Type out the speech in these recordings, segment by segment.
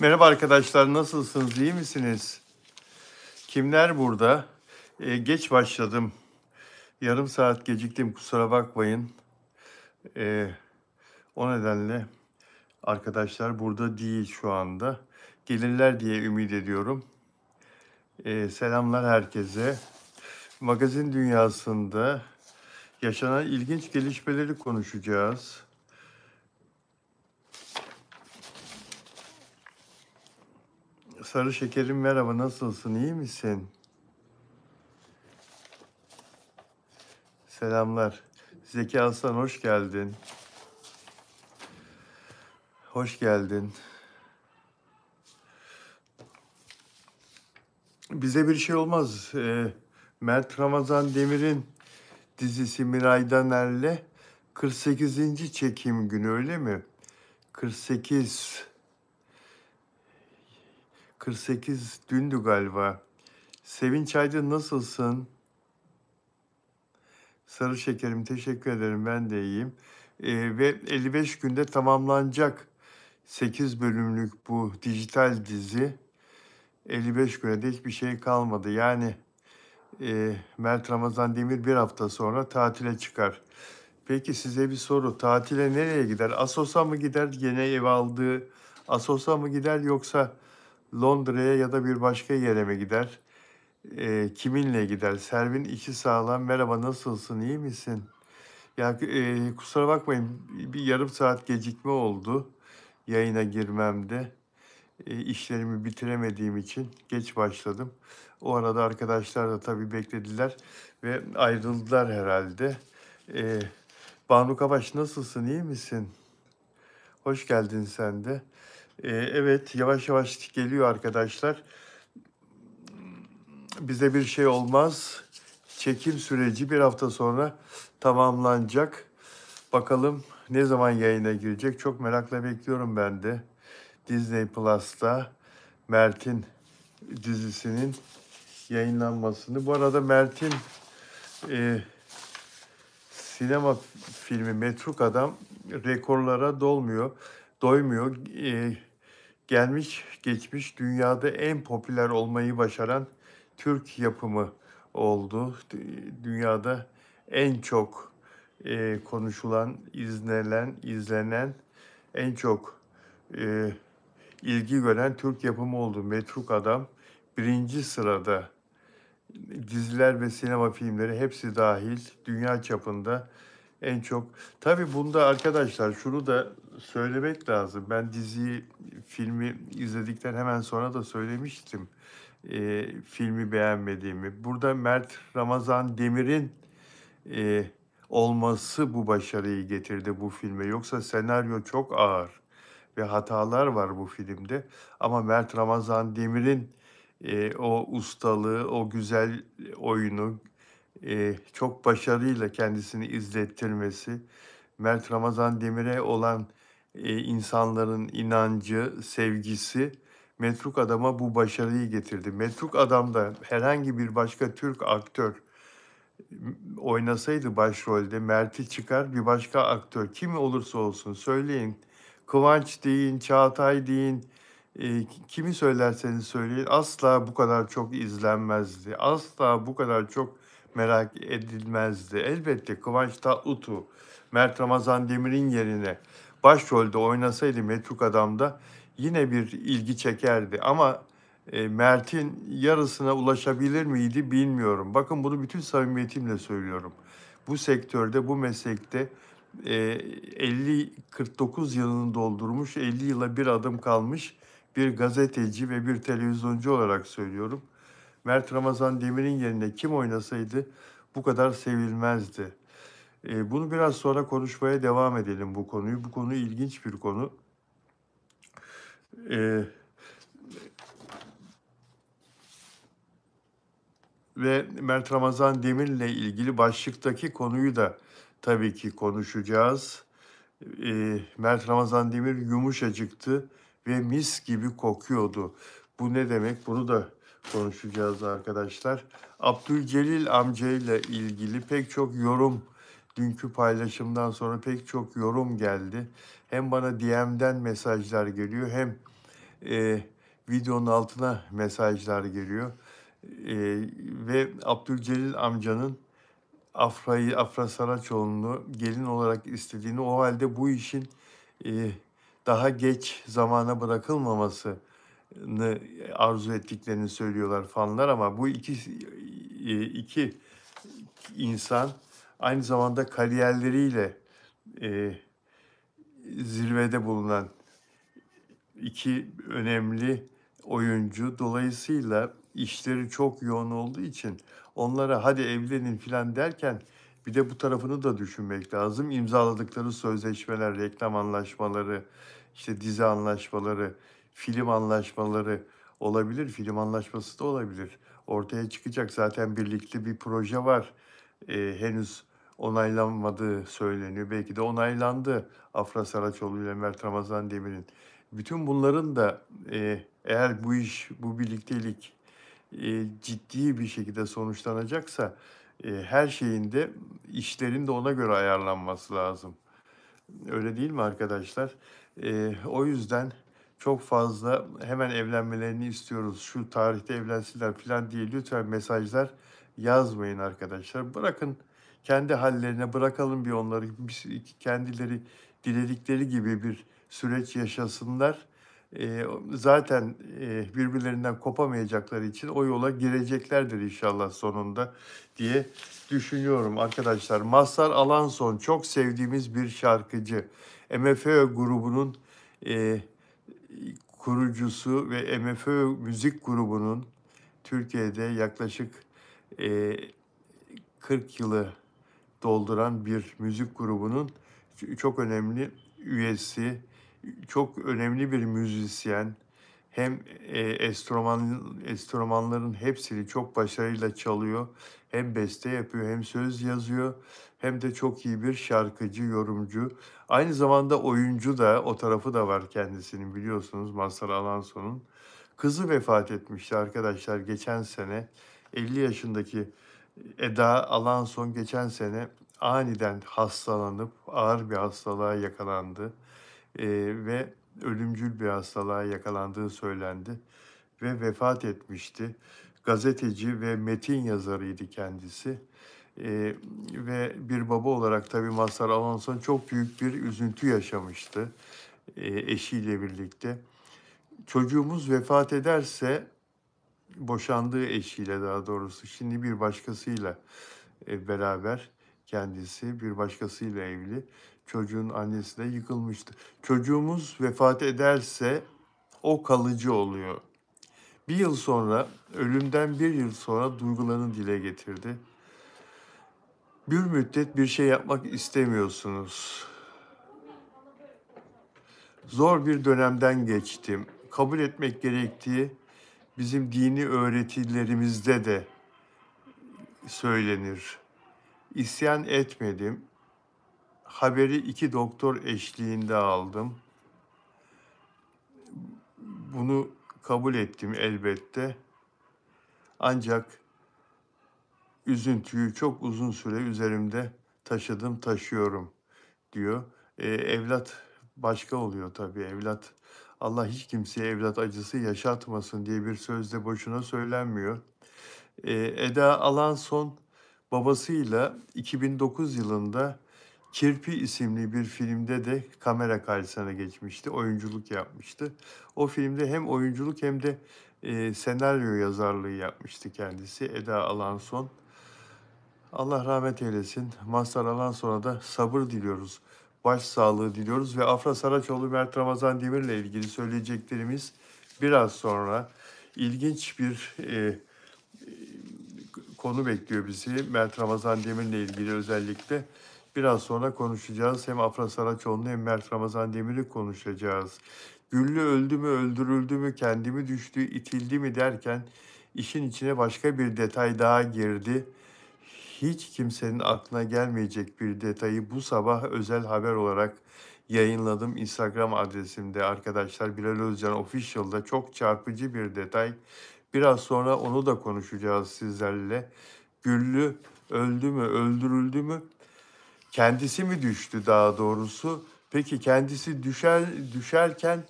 Merhaba arkadaşlar, nasılsınız, iyi misiniz? Kimler burada? Geç başladım. Yarım saat geciktim, kusura bakmayın. Eee, O nedenle arkadaşlar burada değil şu anda. Gelirler diye ümit ediyorum. Selamlar herkese. Magazin dünyasında yaşanan ilginç gelişmeleri konuşacağız. Sarı şekerim merhaba, nasılsın, iyi misin? Selamlar. Zeki Aslan hoş geldin. Hoş geldin. Bize bir şey olmaz. Mert Ramazan Demir'in dizisi Miray Daner'le 48. çekim günü öyle mi? 48. 48 dündü galiba. Sevinç Aydın nasılsın? Sarı şekerim teşekkür ederim, ben de iyiyim. Ve 55 günde tamamlanacak 8 bölümlük bu dijital dizi. 55 güne de hiçbir şey kalmadı. Yani Mert Ramazan Demir bir hafta sonra tatile çıkar. Peki size bir soru. Tatile nereye gider? Assos'a mı gider? Yeni ev aldığı Assos'a mı gider yoksa Londra'ya ya da bir başka yere mi gider? Kiminle gider? Servin içi sağlam. Merhaba, nasılsın? İyi misin? Ya kusura bakmayın, bir yarım saat gecikme oldu yayına girmemde. İşlerimi bitiremediğim için geç başladım. O arada arkadaşlar da tabii beklediler ve ayrıldılar herhalde. E, Banu Kabaş nasılsın, iyi misin? Hoş geldin sen de. Evet, yavaş yavaş geliyor arkadaşlar. Bize bir şey olmaz. Çekim süreci bir hafta sonra tamamlanacak. Bakalım ne zaman yayına girecek? Çok merakla bekliyorum ben de. Disney Plus'ta Mert'in dizisinin yayınlanmasını. Bu arada Mert'in e, sinema filmi Metruk Adam rekorlara doymuyor. Gelmiş geçmiş dünyada en popüler olmayı başaran Türk yapımı oldu. Dünyada en çok konuşulan, izlenen, en çok e, ilgi gören Türk yapımı oldu. Metruk Adam birinci sırada. Diziler ve sinema filmleri hepsi dahil dünya çapında en çok. Tabii bunda arkadaşlar şunu da söylemek lazım. Ben diziyi, filmi izledikten hemen sonra da söylemiştim filmi beğenmediğimi. Burada Mert Ramazan Demir'in e, olması bu başarıyı getirdi bu filme. Yoksa senaryo çok ağır ve hatalar var bu filmde. Ama Mert Ramazan Demir'in o ustalığı, o güzel oyunu çok başarıyla kendisini izlettirmesi, Mert Ramazan Demir'e olan insanların inancı, sevgisi Metruk Adam'a bu başarıyı getirdi. Metruk Adam'da herhangi bir başka Türk aktör oynasaydı başrolde Mert'i çıkar bir başka aktör kim olursa olsun söyleyin. Kıvanç deyin, Çağatay deyin, kimi söylerseniz söyleyin asla bu kadar çok izlenmezdi. Asla bu kadar çok merak edilmezdi. Elbette Kıvanç Tatlıtuğ, Mert Ramazan Demir'in yerine başrolde oynasaydı Metruk Adam'da yine bir ilgi çekerdi. Ama Mert'in yarısına ulaşabilir miydi bilmiyorum. Bakın bunu bütün samimiyetimle söylüyorum. Bu sektörde, bu meslekte 50-49 yılını doldurmuş, 50 yıla bir adım kalmış bir gazeteci ve bir televizyoncu olarak söylüyorum. Mert Ramazan Demir'in yerine kim oynasaydı bu kadar sevilmezdi. Bunu biraz sonra konuşmaya devam edelim bu konuyu. Bu konu ilginç bir konu. E, Ve Mert Ramazan Demir'le ilgili başlıktaki konuyu da tabii ki konuşacağız. Mert Ramazan Demir yumuşacıktı ve mis gibi kokuyordu. Bu ne demek? Bunu da konuşacağız arkadaşlar. Abdülcelil amcayla ilgili pek çok yorum, dünkü paylaşımdan sonra pek çok yorum geldi. Hem bana DM'den mesajlar geliyor hem videonun altına mesajlar geliyor. Ve Abdülcelil amcanın Afra Saraçoğlu'nu gelin olarak istediğini, o halde bu işin e, daha geç zamana bırakılmamasını arzu ettiklerini söylüyorlar fanlar, ama bu iki insan aynı zamanda kariyerleriyle zirvede bulunan iki önemli oyuncu. Dolayısıyla işleri çok yoğun olduğu için onlara hadi evlenin filan derken bir de bu tarafını da düşünmek lazım. İmzaladıkları sözleşmeler, reklam anlaşmaları, işte dizi anlaşmaları, film anlaşmaları olabilir. Film anlaşması da olabilir. Ortaya çıkacak, zaten birlikte bir proje var. Henüz onaylanmadığı söyleniyor. Belki de onaylandı. Afra Saraçoğlu ile Mert Ramazan Demir'in. Bütün bunların da eğer bu birliktelik ciddi bir şekilde sonuçlanacaksa her şeyin de, işlerin de ona göre ayarlanması lazım. Öyle değil mi arkadaşlar? O yüzden çok fazla hemen evlenmelerini istiyoruz, şu tarihte evlensinler falan diye lütfen mesajlar yazmayın arkadaşlar. Bırakın kendi hallerine, bırakalım bir onları, kendileri diledikleri gibi bir süreç yaşasınlar. Zaten birbirlerinden kopamayacakları için o yola gireceklerdir inşallah sonunda diye düşünüyorum arkadaşlar. Mazhar Alanson çok sevdiğimiz bir şarkıcı. MFÖ grubunun e, kurucusu ve MFÖ müzik grubunun Türkiye'de yaklaşık e, 40 yılı dolduran bir müzik grubunun çok önemli üyesi, çok önemli bir müzisyen. Hem enstrümanların hepsini çok başarıyla çalıyor. Hem beste yapıyor, hem söz yazıyor, hem de çok iyi bir şarkıcı, yorumcu. Aynı zamanda oyuncu da, o tarafı da var kendisinin, biliyorsunuz, Mazhar Alanson'un. Kızı vefat etmişti arkadaşlar geçen sene. 50 yaşındaki Eda Alanson geçen sene aniden hastalanıp ağır bir hastalığa yakalandı. Ve ölümcül bir hastalığa yakalandığı söylendi ve vefat etmişti. Gazeteci ve metin yazarıydı kendisi. Ve bir baba olarak tabii Mazhar Alanson çok büyük bir üzüntü yaşamıştı eşiyle birlikte. Çocuğumuz vefat ederse, boşandığı eşiyle daha doğrusu, şimdi bir başkasıyla beraber, kendisi bir başkasıyla evli. Çocuğun annesi de yıkılmıştı. Çocuğumuz vefat ederse o kalıcı oluyor. Bir yıl sonra, ölümden bir yıl sonra duygularını dile getirdi. Bir müddet bir şey yapmak istemiyorsunuz. Zor bir dönemden geçtim. Kabul etmek gerektiği bizim dini öğretilerimizde de söylenir. İsyan etmedim. Haberi 2 doktor eşliğinde aldım. Bunu kabul ettim elbette. Ancak üzüntüyü çok uzun süre üzerimde taşıdım, taşıyorum diyor. Evlat başka oluyor tabii. Evlat, Allah hiç kimseye evlat acısı yaşatmasın diye bir söz de boşuna söylenmiyor. Eda Alanson babasıyla 2009 yılında Kirpi isimli bir filmde de kamera karşısına geçmişti, oyunculuk yapmıştı. O filmde hem oyunculuk hem de senaryo yazarlığı yapmıştı kendisi, Eda Alanson. Allah rahmet eylesin. Mazhar Alanson'a da sabır diliyoruz, başsağlığı diliyoruz ve Afra Saraçoğlu, Mert Ramazan Demir'le ilgili söyleyeceklerimiz biraz sonra. İlginç bir konu bekliyor bizi. Mert Ramazan Demir'le ilgili özellikle biraz sonra konuşacağız. Hem Afra Saraçoğlu'nu hem Mert Ramazan Demir'i konuşacağız. Güllü öldü mü, öldürüldü mü, kendi mi düştü, itildi mi derken işin içine başka bir detay daha girdi. Hiç kimsenin aklına gelmeyecek bir detayı bu sabah özel haber olarak yayınladım Instagram adresimde arkadaşlar. Bilal Özcan Official'da çok çarpıcı bir detay. Biraz sonra onu da konuşacağız sizlerle. Güllü öldü mü, öldürüldü mü? Kendisi mi düştü daha doğrusu? Peki kendisi düşerken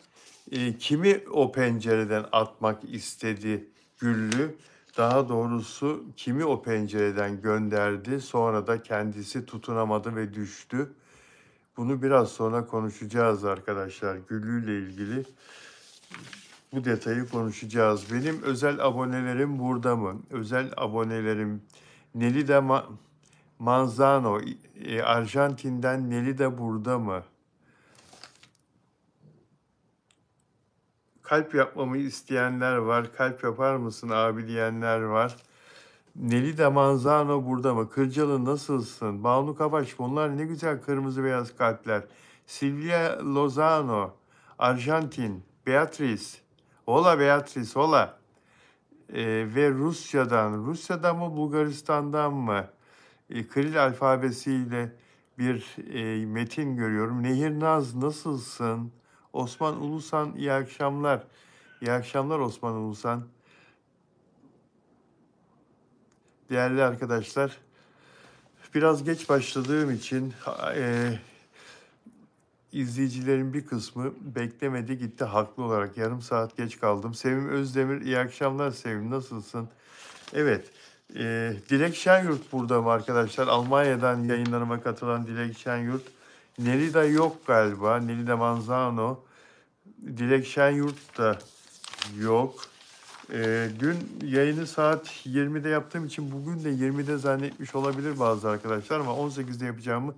Kimi o pencereden atmak istedi Güllü? Daha doğrusu kimi o pencereden gönderdi? Sonra da kendisi tutunamadı ve düştü. Bunu biraz sonra konuşacağız arkadaşlar. Güllü ile ilgili bu detayı konuşacağız. Benim özel abonelerim burada mı? Özel abonelerim Nelly Manzano, Arjantin'den Nelly de burada mı? Kalp yapmamı isteyenler var. Kalp yapar mısın abi diyenler var. Nelly de Manzano burada mı? Kırcalı nasılsın? Banu Kabaş, bunlar ne güzel kırmızı beyaz kalpler. Silvia Lozano, Arjantin. Beatrice. Hola Beatrice, hola. Ve Rusya'dan mı Bulgaristan'dan mı? Kiril alfabesiyle bir metin görüyorum. Nehirnaz nasılsın? Osman Ulusan iyi akşamlar. İyi akşamlar Osman Ulusan. Değerli arkadaşlar, biraz geç başladığım için izleyicilerin bir kısmı beklemedi gitti haklı olarak. Yarım saat geç kaldım. Sevim Özdemir, iyi akşamlar Sevim, nasılsın? Evet, Dilek Şenyurt burada mı arkadaşlar? Almanya'dan yayınlarıma katılan Dilek Şenyurt. Nelida yok galiba. Nelida Manzano. Dilek Şenyurt da yok. Dün yayını saat 20'de yaptığım için bugün de 20'de zannetmiş olabilir bazı arkadaşlar ama 18'de yapacağımı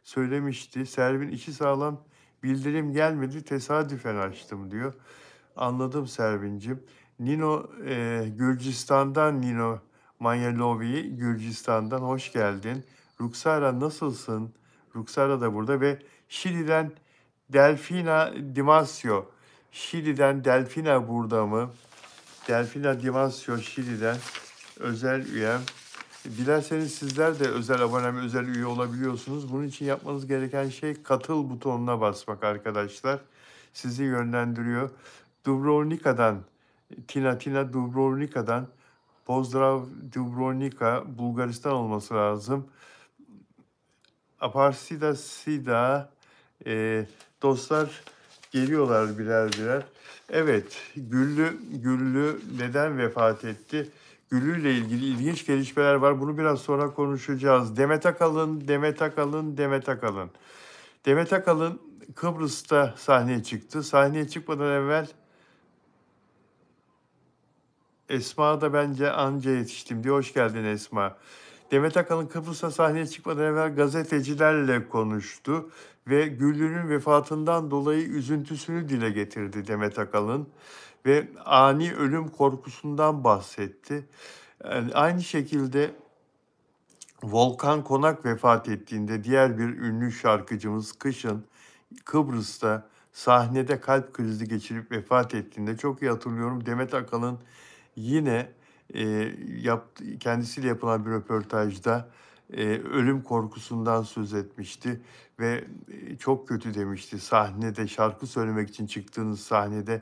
söylemişti. Servin içi sağlam, bildirim gelmedi, tesadüfen açtım diyor. Anladım Servin'cim. Nino Gürcistan'dan, Nino Manyalovi Gürcistan'dan hoş geldin. Ruksara nasılsın? Ruksara da burada ve Şili'den Delfina Dimasio. Şili'den Delfina burada mı? Delfina Dimasio Şili'den özel üyem. Dilerseniz sizler de özel abonem, özel üye olabiliyorsunuz. Bunun için yapmanız gereken şey katıl butonuna basmak arkadaşlar. Sizi yönlendiriyor. Dubrovnika'dan, Tina Dubrovnika'dan, Pozdrav Dubrovnika, Bulgaristan olması lazım. Aparsida Sida, dostlar geliyorlar birer birer. Evet, Güllü neden vefat etti? Güllü ile ilgili ilginç gelişmeler var. Bunu biraz sonra konuşacağız. Demet Akalın, Demet Akalın, Demet Akalın. Demet Akalın Kıbrıs'ta sahneye çıktı. Sahneye çıkmadan evvel Esma da bence anca yetiştim diye. Hoş geldin Esma. Demet Akalın Kıbrıs'a sahneye çıkmadan evvel gazetecilerle konuştu ve Güllü'nün vefatından dolayı üzüntüsünü dile getirdi Demet Akalın ve ani ölüm korkusundan bahsetti. Yani aynı şekilde Volkan Konak vefat ettiğinde diğer bir ünlü şarkıcımız kışın Kıbrıs'ta sahnede kalp krizi geçirip vefat ettiğinde çok iyi hatırlıyorum. Demet Akalın yine kendisiyle yapılan bir röportajda ölüm korkusundan söz etmişti ve çok kötü demişti. Sahnede şarkı söylemek için çıktığınız sahnede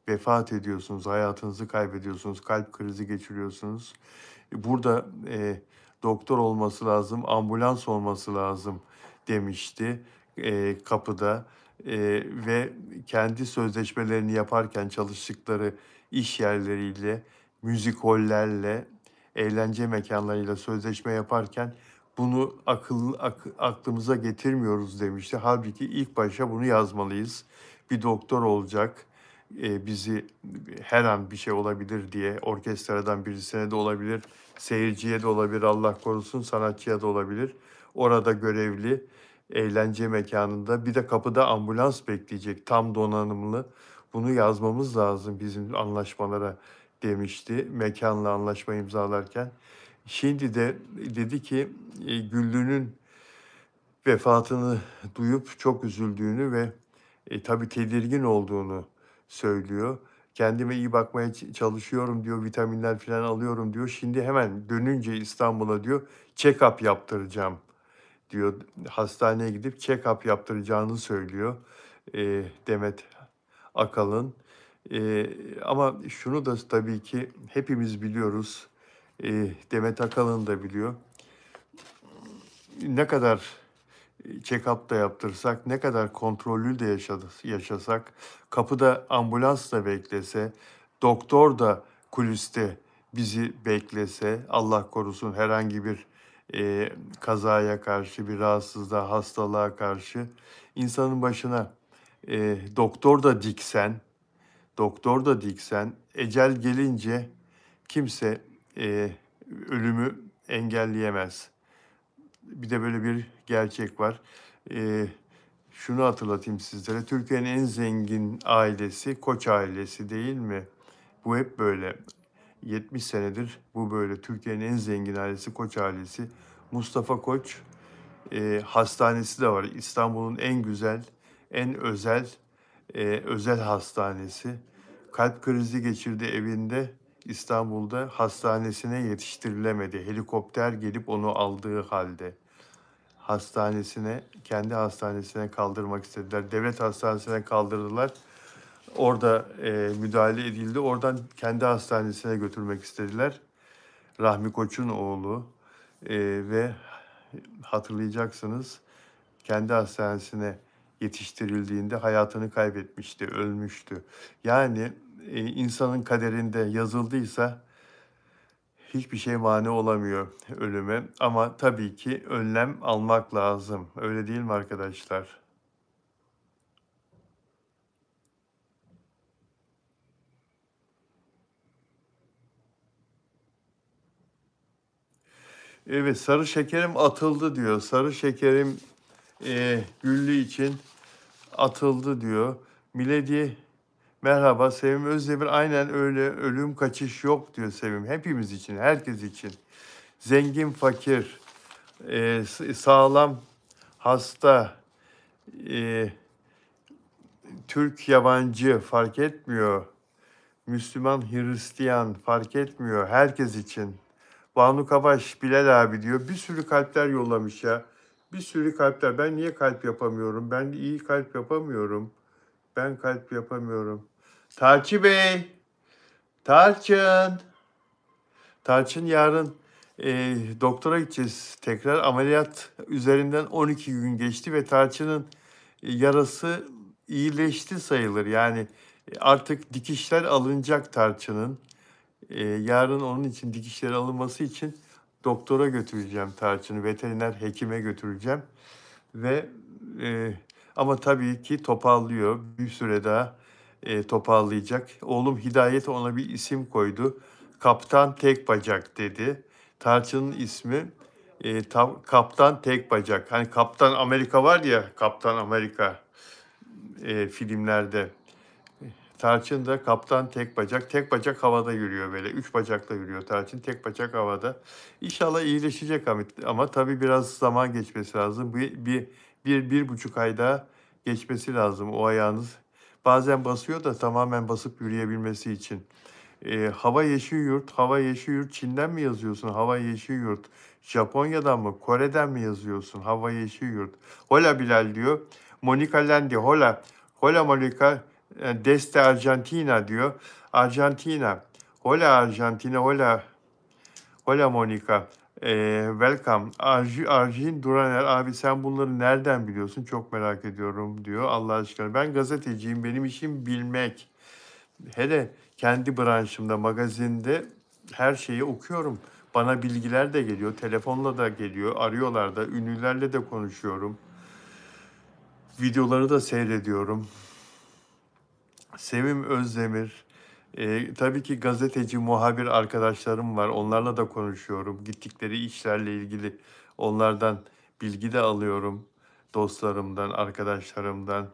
vefat ediyorsunuz, hayatınızı kaybediyorsunuz, kalp krizi geçiriyorsunuz. Burada doktor olması lazım, ambulans olması lazım demişti kapıda. Ve kendi sözleşmelerini yaparken çalıştıkları iş yerleriyle, müzikollerle, eğlence mekanlarıyla sözleşme yaparken bunu aklımıza getirmiyoruz demişti. Halbuki ilk başa bunu yazmalıyız. Bir doktor olacak, bizi her an bir şey olabilir diye, orkestradan birisine de olabilir, seyirciye de olabilir, Allah korusun, sanatçıya da olabilir. Orada görevli, eğlence mekanında bir de kapıda ambulans bekleyecek, tam donanımlı. Bunu yazmamız lazım bizim anlaşmalara demişti mekanla anlaşma imzalarken. Şimdi de dedi ki Güllü'nün vefatını duyup çok üzüldüğünü ve tabii tedirgin olduğunu söylüyor. Kendime iyi bakmaya çalışıyorum diyor, vitaminler falan alıyorum diyor. Şimdi hemen dönünce İstanbul'a diyor, check-up yaptıracağım diyor. Hastaneye gidip check-up yaptıracağını söylüyor Demet Akalın. Ama şunu da tabii ki hepimiz biliyoruz, Demet Akalın da biliyor. Ne kadar check-up da yaptırsak, ne kadar kontrollü de yaşasak, kapıda ambulans da beklese, doktor da kuliste bizi beklese, Allah korusun herhangi bir kazaya karşı, bir rahatsızlığa, hastalığa karşı insanın başına doktor da diksen, ecel gelince kimse ölümü engelleyemez. Bir de böyle bir gerçek var. Şunu hatırlatayım sizlere. Türkiye'nin en zengin ailesi Koç ailesi değil mi? Bu hep böyle. 70 senedir bu böyle. Türkiye'nin en zengin ailesi Koç ailesi. Mustafa Koç hastanesi de var. İstanbul'un en güzel, en özel hastanesi. Kalp krizi geçirdi evinde. İstanbul'da hastanesine yetiştirilemedi. Helikopter gelip onu aldığı halde kendi hastanesine kaldırmak istediler. Devlet hastanesine kaldırdılar. Orada müdahale edildi. Oradan kendi hastanesine götürmek istediler. Rahmi Koç'un oğlu ve hatırlayacaksınız kendi hastanesine yetiştirildiğinde hayatını kaybetmişti, ölmüştü. Yani insanın kaderinde yazıldıysa hiçbir şey mani olamıyor ölüme. Ama tabii ki önlem almak lazım. Öyle değil mi arkadaşlar? Evet, sarı şekerim atıldı diyor. Sarı şekerim Güllü için atıldı diyor. Miledi merhaba Sevim Özdemir, aynen öyle, ölüm kaçış yok diyor Sevim. Hepimiz için, herkes için. Zengin fakir, sağlam hasta, e, Türk yabancı fark etmiyor. Müslüman Hristiyan fark etmiyor, herkes için. Banu Kabaş, Bilal abi diyor. Bir sürü kalpler yollamış ya. Bir sürü kalpler. Ben niye kalp yapamıyorum? Ben iyi kalp yapamıyorum. Ben kalp yapamıyorum. Tarçı Bey, Tarçın. Tarçın yarın doktora gideceğiz. Tekrar ameliyat üzerinden 12 gün geçti ve Tarçın'ın yarası iyileşti sayılır. Yani artık dikişler alınacak Tarçın'ın. Yarın onun için dikişleri alınması için doktora götüreceğim Tarçın'ı. Veteriner hekime götüreceğim. Ve ama tabii ki toparlıyor. Bir süre daha toparlayacak. Oğlum Hidayet ona bir isim koydu. Kaptan Tek Bacak dedi. Tarçın'ın ismi Kaptan Tek Bacak. Hani Kaptan Amerika var ya, Kaptan Amerika filmlerde. Tarçın da Kaptan Tek Bacak. Tek bacak havada yürüyor böyle. 3 bacakla yürüyor Tarçın. Tek bacak havada. İnşallah iyileşecek ama tabii biraz zaman geçmesi lazım. Bir buçuk ay daha geçmesi lazım o ayağınız. Bazen basıyor da tamamen basıp yürüyebilmesi için. Hava Yeşil Yurt, Hava Yeşil Yurt Çin'den mi yazıyorsun? Hava Yeşil Yurt. Japonya'dan mı? Kore'den mi yazıyorsun? Hava Yeşil Yurt. Hola Bilal diyor. Monica Lendi, hola. Hola Monica, desde Arjantina diyor. Arjantina. Hola Arjantina, hola. Hola Monica. Welcome. Arjin Duraner, abi sen bunları nereden biliyorsun? Çok merak ediyorum diyor. Allah aşkına. Ben gazeteciyim. Benim işim bilmek. Hele kendi branşımda, magazinde her şeyi okuyorum. Bana bilgiler de geliyor, telefonla da geliyor, arıyorlar da, ünlülerle de konuşuyorum. Videoları da seyrediyorum. Sevim Özdemir, tabii ki gazeteci, muhabir arkadaşlarım var. Onlarla da konuşuyorum. Gittikleri işlerle ilgili onlardan bilgi de alıyorum. Dostlarımdan, arkadaşlarımdan.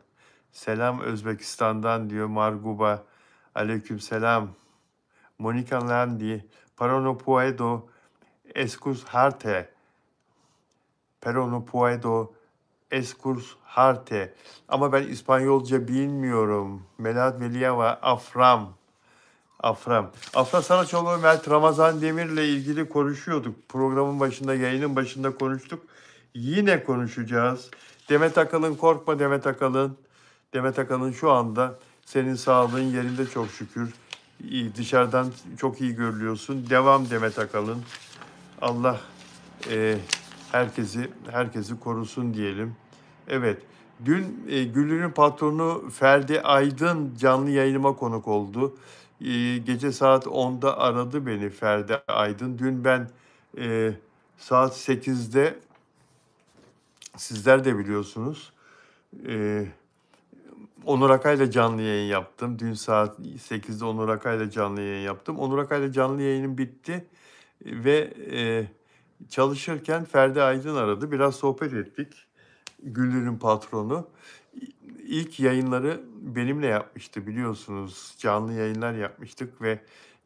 Selam Özbekistan'dan diyor Marguba. Aleyküm selam. Monica Landi, pero no puedo excusarte. Pero no puedo excusarte. Ama ben İspanyolca bilmiyorum. Melahat Veliava, Afram. Afra Saraçoğlu ve Mert Ramazan Demir'le ilgili konuşuyorduk. Programın başında, yayının başında konuştuk. Yine konuşacağız. Demet Akalın, korkma Demet Akalın. Demet Akalın şu anda senin sağlığın yerinde çok şükür. Dışarıdan çok iyi görülüyorsun. Devam Demet Akalın. Allah Herkesi korusun diyelim. Evet. Dün Güllü'nün patronu Ferdi Aydın canlı yayınıma konuk oldu. Gece saat 10'da aradı beni Ferdi Aydın. Dün ben e, saat 8'de, sizler de biliyorsunuz, e, Onur Akay'la canlı yayın yaptım. Dün saat 8'de Onur Akay'la canlı yayın yaptım. Onur Akay'la canlı yayınım bitti ve çalışırken Ferdi Aydın aradı. Biraz sohbet ettik. Güllü'nün patronu. İlk yayınları benimle yapmıştı, biliyorsunuz. Canlı yayınlar yapmıştık ve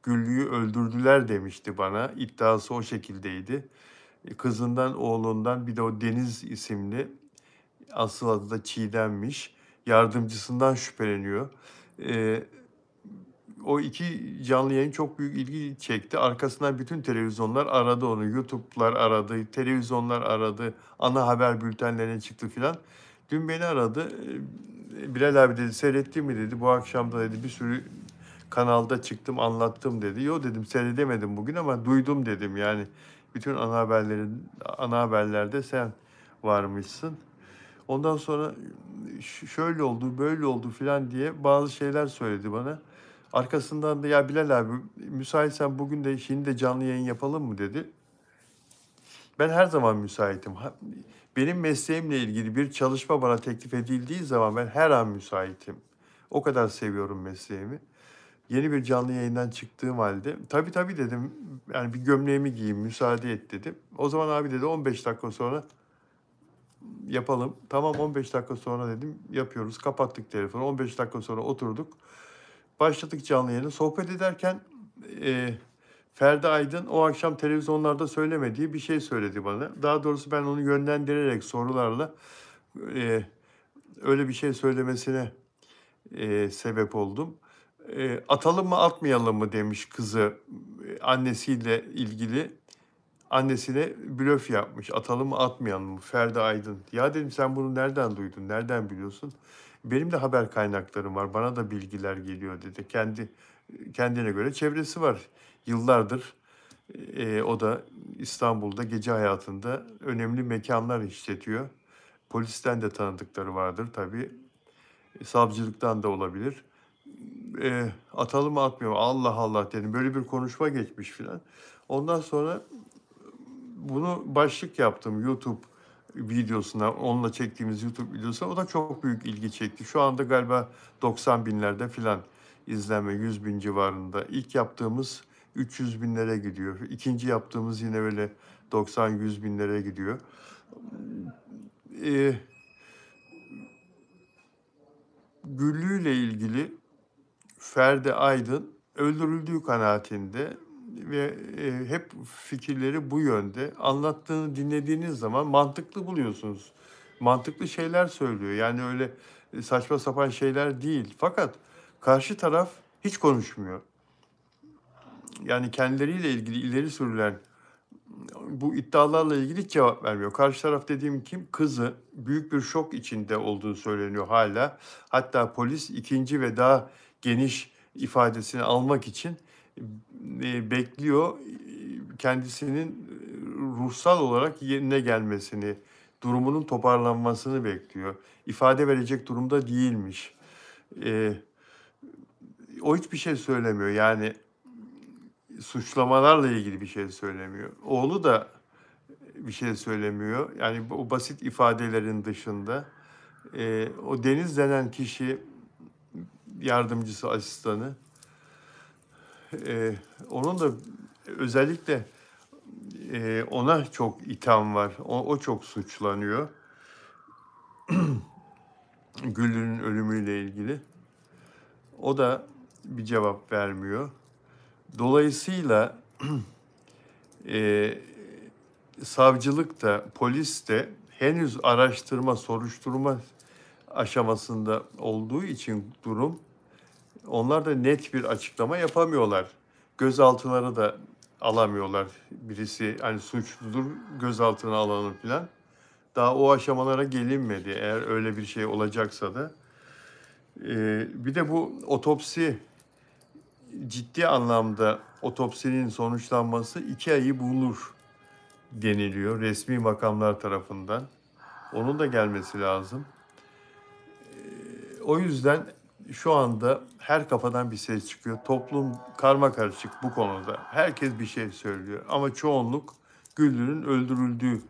Güllü'yü öldürdüler demişti bana. İddiası o şekildeydi. Kızından, oğlundan, bir de o Deniz isimli, asıl adı da Çiğdem'miş, yardımcısından şüpheleniyor. Ee, O iki canlı yayın çok büyük ilgi çekti. Arkasından bütün televizyonlar aradı onu. YouTube'lar aradı, televizyonlar aradı. Ana haber bültenlerine çıktı filan. Dün beni aradı. Bilal abi dedi, seyrettin mi dedi. Bu akşam da dedi bir sürü kanalda çıktım, anlattım dedi. Yo dedim, seyredemedim bugün ama duydum dedim. Yani bütün ana haberlerde sen varmışsın. Ondan sonra şöyle oldu, böyle oldu filan diye bazı şeyler söyledi bana. Arkasından da ya Bilal abi, müsaitsen bugün de şimdi de canlı yayın yapalım mı dedi. Ben her zaman müsaitim. Benim mesleğimle ilgili bir çalışma bana teklif edildiği zaman ben her an müsaitim. O kadar seviyorum mesleğimi. Yeni bir canlı yayından çıktığım halde tabii dedim, yani bir gömleğimi giyeyim, müsaade et dedim. O zaman abi dedi 15 dakika sonra yapalım. Tamam, 15 dakika sonra dedim, yapıyoruz. Kapattık telefonu. 15 dakika sonra oturduk. Başladık canlı yayını. Sohbet ederken e, Ferdi Aydın o akşam televizyonlarda söylemediği bir şey söyledi bana. Daha doğrusu ben onu yönlendirerek sorularla e, öyle bir şey söylemesine sebep oldum. Atalım mı atmayalım mı demiş kızı, annesiyle ilgili. Annesine blöf yapmış. Atalım mı atmayalım mı? Ferdi Aydın. Ya dedim, sen bunu nereden duydun? Nereden biliyorsun? Benim de haber kaynaklarım var. Bana da bilgiler geliyor dedi. Kendine göre çevresi var. Yıllardır o da İstanbul'da gece hayatında önemli mekanlar işletiyor. Polisten de tanıdıkları vardır tabii. Savcılıktan da olabilir. Atalım mı atmıyor mu? Allah Allah dedim. Böyle bir konuşma geçmiş filan. Ondan sonra bunu başlık yaptım YouTube videosuna, onunla çektiğimiz YouTube videosuna. O da çok büyük ilgi çekti. Şu anda galiba 90 binlerde filan izlenme, 100 bin civarında. İlk yaptığımız 300 binlere gidiyor. İkinci yaptığımız yine öyle 90-100 binlere gidiyor. Ee, Güllü ile ilgili Ferdi Aydın öldürüldüğü kanaatinde ve hep fikirleri bu yönde. Anlattığını dinlediğiniz zaman mantıklı buluyorsunuz. Mantıklı şeyler söylüyor. Yani öyle saçma sapan şeyler değil. Fakat karşı taraf hiç konuşmuyor. Yani kendileriyle ilgili ileri sürülen bu iddialarla ilgili hiç cevap vermiyor. Karşı taraf dediğim kim? Kızı büyük bir şok içinde olduğu söyleniyor hala. Hatta polis ikinci ve daha geniş ifadesini almak için bekliyor. Kendisinin ruhsal olarak yerine gelmesini, durumunun toparlanmasını bekliyor. İfade verecek durumda değilmiş. E, O hiçbir şey söylemiyor. Yani suçlamalarla ilgili bir şey söylemiyor. Oğlu da bir şey söylemiyor. Yani o basit ifadelerin dışında. O Deniz denen kişi, yardımcısı, asistanı, onun da özellikle ona çok itham var. O çok suçlanıyor. Güllü'nün ölümüyle ilgili. O da bir cevap vermiyor. Dolayısıyla savcılık da, polis de henüz araştırma, soruşturma aşamasında olduğu için durum, onlar da net bir açıklama yapamıyorlar. Gözaltıları da alamıyorlar. Birisi hani suçludur, gözaltına alalım falan. Daha o aşamalara gelinmedi, eğer öyle bir şey olacaksa da. Bir de bu otopsi, ciddi anlamda otopsinin sonuçlanması 2 ayı bulur. deniliyor resmi makamlar tarafından. Onun da gelmesi lazım. O yüzden şu anda her kafadan bir ses çıkıyor. Toplum karmakarışık bu konuda. Herkes bir şey söylüyor. Ama çoğunluk Güllü'nün öldürüldüğü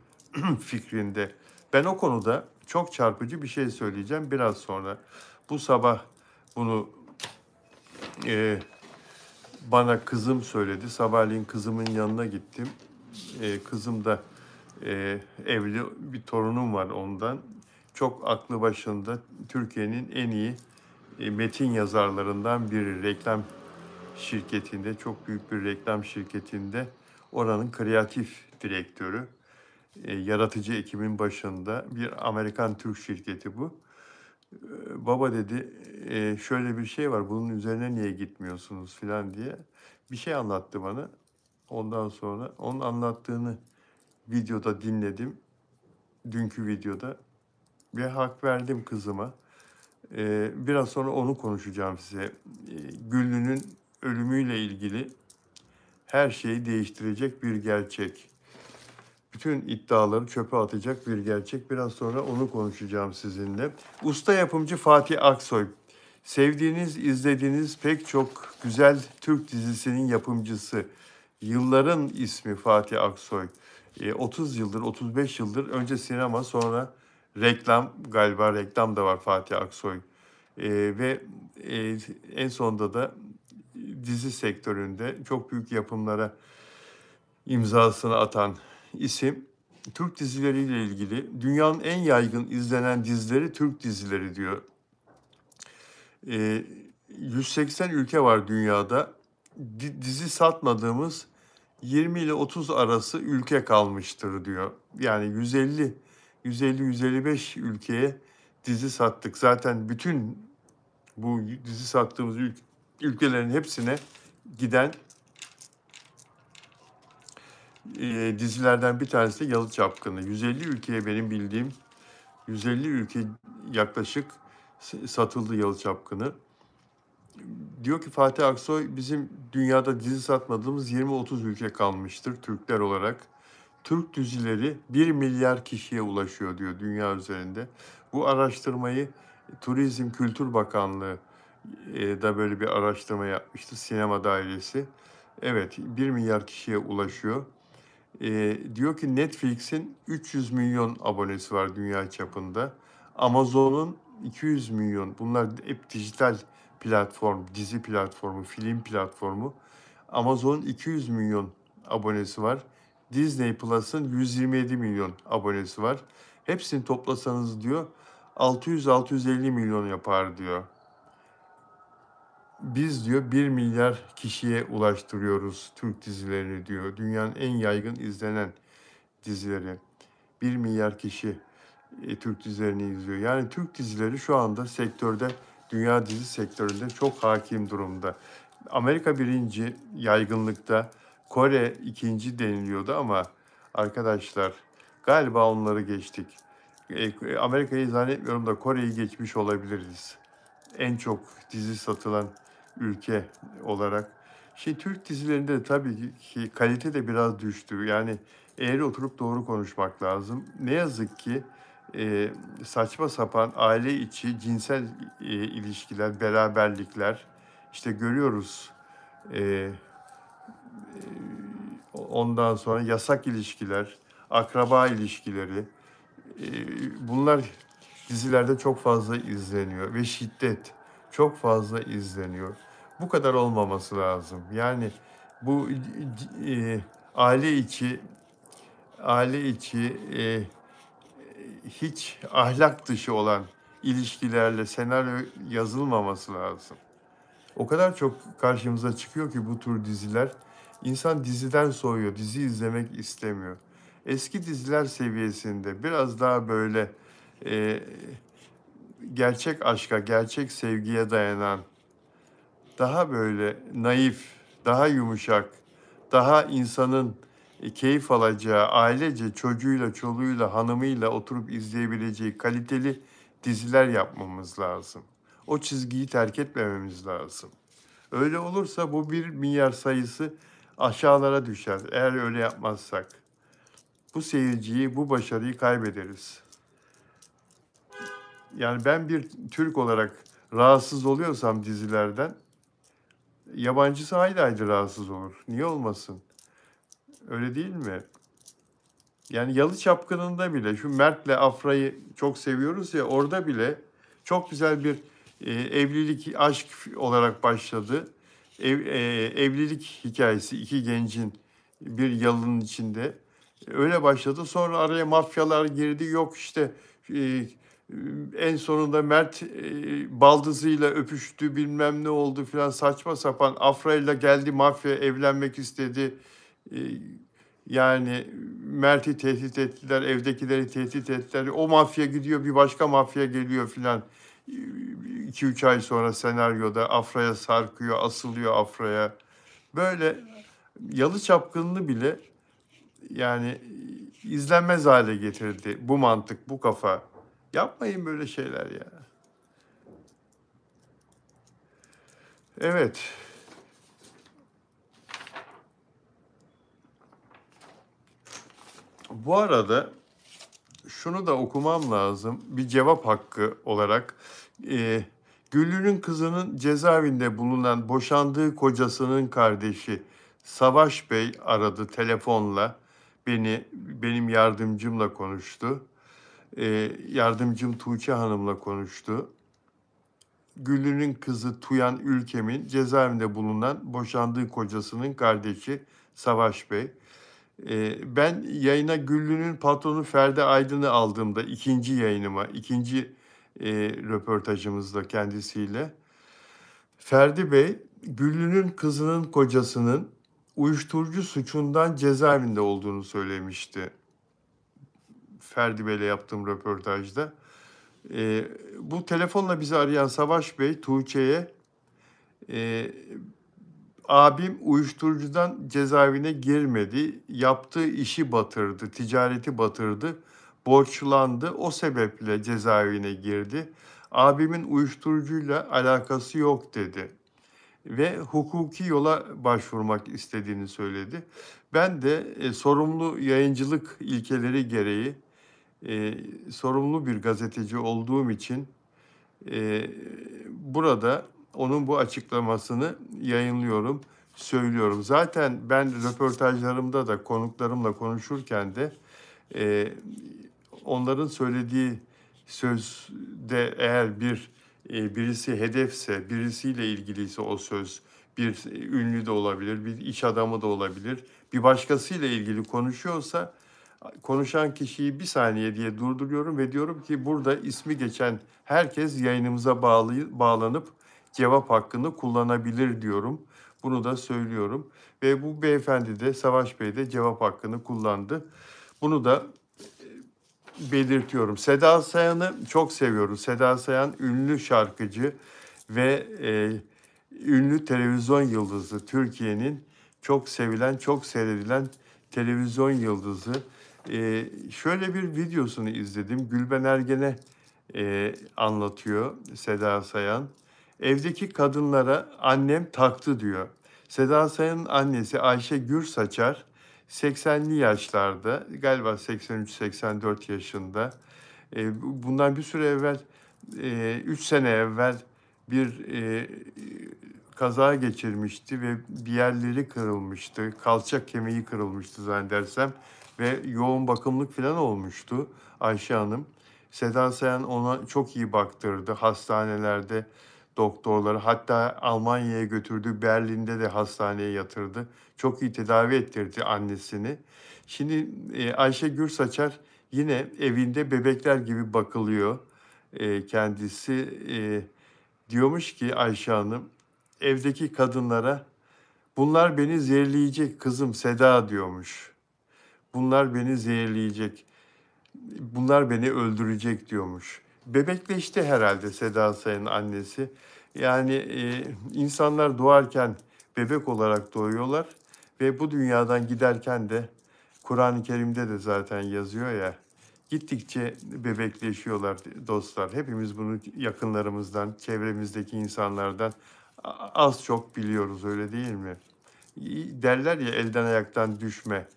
fikrinde. Ben o konuda çok çarpıcı bir şey söyleyeceğim biraz sonra. Bu sabah bunu e, bana kızım söyledi. Sabahleyin kızımın yanına gittim. Kızım da evli, bir torunum var ondan. Çok aklı başında, Türkiye'nin en iyi metin yazarlarından biri. Reklam şirketinde, çok büyük bir reklam şirketinde oranın kreatif direktörü. Yaratıcı ekibin başında bir Amerikan-Türk şirketi bu. Baba dedi, şöyle bir şey var, bunun üzerine niye gitmiyorsunuz filan diye bir şey anlattı bana. Ondan sonra onun anlattığını videoda dinledim. Dünkü videoda ve hak verdim kızıma. Biraz sonra onu konuşacağım size. Güllü'nün ölümüyle ilgili her şeyi değiştirecek bir gerçek. Bütün iddiaları çöpe atacak bir gerçek. Biraz sonra onu konuşacağım sizinle. Usta yapımcı Fatih Aksoy. Sevdiğiniz, izlediğiniz pek çok güzel Türk dizisinin yapımcısı. Yılların ismi Fatih Aksoy. 30 yıldır, 35 yıldır önce sinema, sonra reklam, galiba reklam da var Fatih Aksoy. Ve en sonunda da dizi sektöründe çok büyük yapımlara imzasını atan isim. Türk dizileriyle ilgili dünyanın en yaygın izlenen dizileri Türk dizileri diyor. 180 ülke var dünyada. Dizi satmadığımız 20 ile 30 arası ülke kalmıştır diyor. Yani 150-155 ülkeye dizi sattık. Zaten bütün bu dizi sattığımız ülkelerin hepsine giden dizilerden bir tanesi de Yalı Çapkını. 150 ülkeye, benim bildiğim 150 ülke yaklaşık satıldı Yalı Çapkını. Diyor ki Fatih Aksoy, bizim dünyada dizi satmadığımız 20-30 ülke kalmıştır Türkler olarak. Türk dizileri 1 milyar kişiye ulaşıyor diyor dünya üzerinde. Bu araştırmayı Turizm Kültür Bakanlığı da böyle bir araştırma yapmıştı, sinema dairesi. Evet, 1 milyar kişiye ulaşıyor. Diyor ki Netflix'in 300 milyon abonesi var dünya çapında. Amazon'un 200 milyon. Bunlar hep dijital platform, dizi platformu, film platformu. Amazon'un 200 milyon abonesi var. Disney Plus'ın 127 milyon abonesi var. Hepsini toplasanız diyor 600-650 milyon yapar diyor. Biz diyor 1 milyar kişiye ulaştırıyoruz Türk dizilerini diyor. Dünyanın en yaygın izlenen dizileri. 1 milyar kişi Türk dizilerini izliyor. Yani Türk dizileri şu anda sektörde, dünya dizi sektöründe çok hakim durumda. Amerika birinci yaygınlıkta, Kore ikinci deniliyordu ama arkadaşlar galiba onları geçtik. Amerika'yı zannetmiyorum da Kore'yi geçmiş olabiliriz. En çok dizi satılan ülke olarak. Şimdi Türk dizilerinde de tabii ki kalite de biraz düştü. Yani eğri oturup doğru konuşmak lazım. Ne yazık ki saçma sapan aile içi cinsel ilişkiler, beraberlikler, işte görüyoruz. E, Ondan sonra yasak ilişkiler, akraba ilişkileri, bunlar dizilerde çok fazla izleniyor ve şiddet çok fazla izleniyor. Bu kadar olmaması lazım. Yani bu aile içi hiç ahlak dışı olan ilişkilerle senaryo yazılmaması lazım. O kadar çok karşımıza çıkıyor ki bu tür diziler. İnsan diziden soğuyor, dizi izlemek istemiyor. Eski diziler seviyesinde biraz daha böyle e, gerçek aşka, gerçek sevgiye dayanan, daha böyle naif, daha yumuşak, daha insanın keyif alacağı, ailece çocuğuyla, çoluğuyla, hanımıyla oturup izleyebileceği kaliteli diziler yapmamız lazım. O çizgiyi terk etmememiz lazım. Öyle olursa bu 1 milyar sayısı aşağılara düşer eğer öyle yapmazsak. bu seyirciyi, bu başarıyı kaybederiz. Yani ben bir Türk olarak rahatsız oluyorsam dizilerden, yabancısı hayli hayli rahatsız olur. Niye olmasın? Öyle değil mi? Yani Yalı Çapkını'nda bile şu Mert'le Afra'yı çok seviyoruz ya, orada bile çok güzel bir evlilik, aşk olarak başladı. Evlilik hikayesi iki gencin bir yalının içinde. Öyle başladı. Sonra araya mafyalar girdi. Yok işte e, en sonunda Mert baldızıyla öpüştü, bilmem ne oldu filan, saçma sapan. Afra'yla geldi, mafya evlenmek istedi. E, Yani Mert'i tehdit ettiler, evdekileri tehdit ettiler. O mafya gidiyor, bir başka mafya geliyor filan. 2-3 ay sonra senaryoda Afra'ya sarkıyor, asılıyor Afra'ya. Böyle Yalı Çapkını'nı bile yani izlenmez hale getirdi bu mantık, bu kafa. Yapmayın böyle şeyler ya. Evet. Bu arada şunu da okumam lazım. Bir cevap hakkı olarak. Ee, Güllü'nün kızının cezaevinde bulunan boşandığı kocasının kardeşi Savaş Bey aradı telefonla. Benim yardımcımla konuştu. Yardımcım Tuğçe Hanım'la konuştu. Güllü'nün kızı Tuyan Ülkem'in cezaevinde bulunan boşandığı kocasının kardeşi Savaş Bey. Ben yayına Güllü'nün patronu Ferdi Aydın'ı aldığımda, ikinci yayınıma, ikinci röportajımızda kendisiyle, Ferdi Bey, Güllü'nün kızının kocasının uyuşturucu suçundan cezaevinde olduğunu söylemişti. Ferdi Bey'le yaptığım röportajda. Bu telefonla bizi arayan Savaş Bey, Tuğçe'ye, e, abim uyuşturucudan cezaevine girmedi, yaptığı işi batırdı, ticareti batırdı, borçlandı, o sebeple cezaevine girdi. Abimin uyuşturucuyla alakası yok dedi ve hukuki yola başvurmak istediğini söyledi. Ben de sorumlu yayıncılık ilkeleri gereği sorumlu bir gazeteci olduğum için burada onun bu açıklamasını yayınlıyorum, söylüyorum. Zaten ben röportajlarımda da konuklarımla konuşurken de onların söylediği sözde eğer birisi hedefse, birisiyle ilgiliyse o söz, bir ünlü de olabilir, bir iş adamı da olabilir, bir başkasıyla ilgili konuşuyorsa konuşan kişiyi bir saniye diye durduruyorum ve diyorum ki burada ismi geçen herkes yayınımıza bağlanıp cevap hakkını kullanabilir diyorum. Bunu da söylüyorum ve bu beyefendi de, Savaş Bey de cevap hakkını kullandı. Bunu da belirtiyorum. Seda Sayan'ı çok seviyoruz. Seda Sayan ünlü şarkıcı ve ünlü televizyon yıldızı. Türkiye'nin çok sevilen, çok seyredilen televizyon yıldızı. Şöyle bir videosunu izledim. Gülben Ergen'e anlatıyor Seda Sayan. Evdeki kadınlara annem taktı diyor. Seda Sayan'ın annesi Ayşe Gürsaçar 80'li yaşlarda, galiba 83-84 yaşında. Bundan bir süre evvel, 3 sene evvel bir kaza geçirmişti ve bir yerleri kırılmıştı. Kalçak kemiği kırılmıştı zannedersem ve yoğun bakımlık falan olmuştu Ayşe Hanım. Seda Sayan ona çok iyi baktırdı hastanelerde, doktorları, hatta Almanya'ya götürdü, Berlin'de de hastaneye yatırdı. Çok iyi tedavi ettirdi annesini. Şimdi Ayşe Gürsaçar yine evinde bebekler gibi bakılıyor kendisi. Diyormuş ki Ayşe Hanım, evdeki kadınlara bunlar beni zehirleyecek kızım Seda diyormuş. Bunlar beni zehirleyecek, bunlar beni öldürecek diyormuş. Bebekleşti herhalde Seda Sayan'ın annesi. Yani insanlar doğarken bebek olarak doğuyorlar ve bu dünyadan giderken de Kur'an-ı Kerim'de de zaten yazıyor ya, gittikçe bebekleşiyorlar dostlar. Hepimiz bunu yakınlarımızdan, çevremizdeki insanlardan az çok biliyoruz, öyle değil mi? Derler ya, elden ayaktan düşme.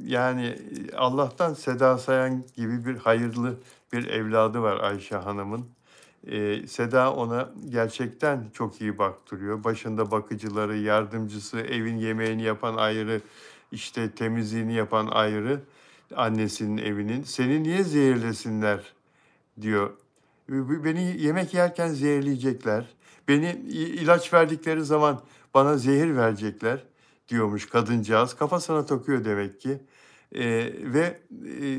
Yani Allah'tan Seda Sayan gibi bir hayırlı bir evladı var Ayşe Hanım'ın. Seda ona gerçekten çok iyi baktırıyor. Başında bakıcıları, yardımcısı, evin yemeğini yapan ayrı, işte temizliğini yapan ayrı, annesinin evinin. Seni niye zehirlesinler diyor. Beni yemek yerken zehirleyecekler. Beni ilaç verdikleri zaman bana zehir verecekler diyormuş kadıncağız. Kafasına takıyor demek ki. Ve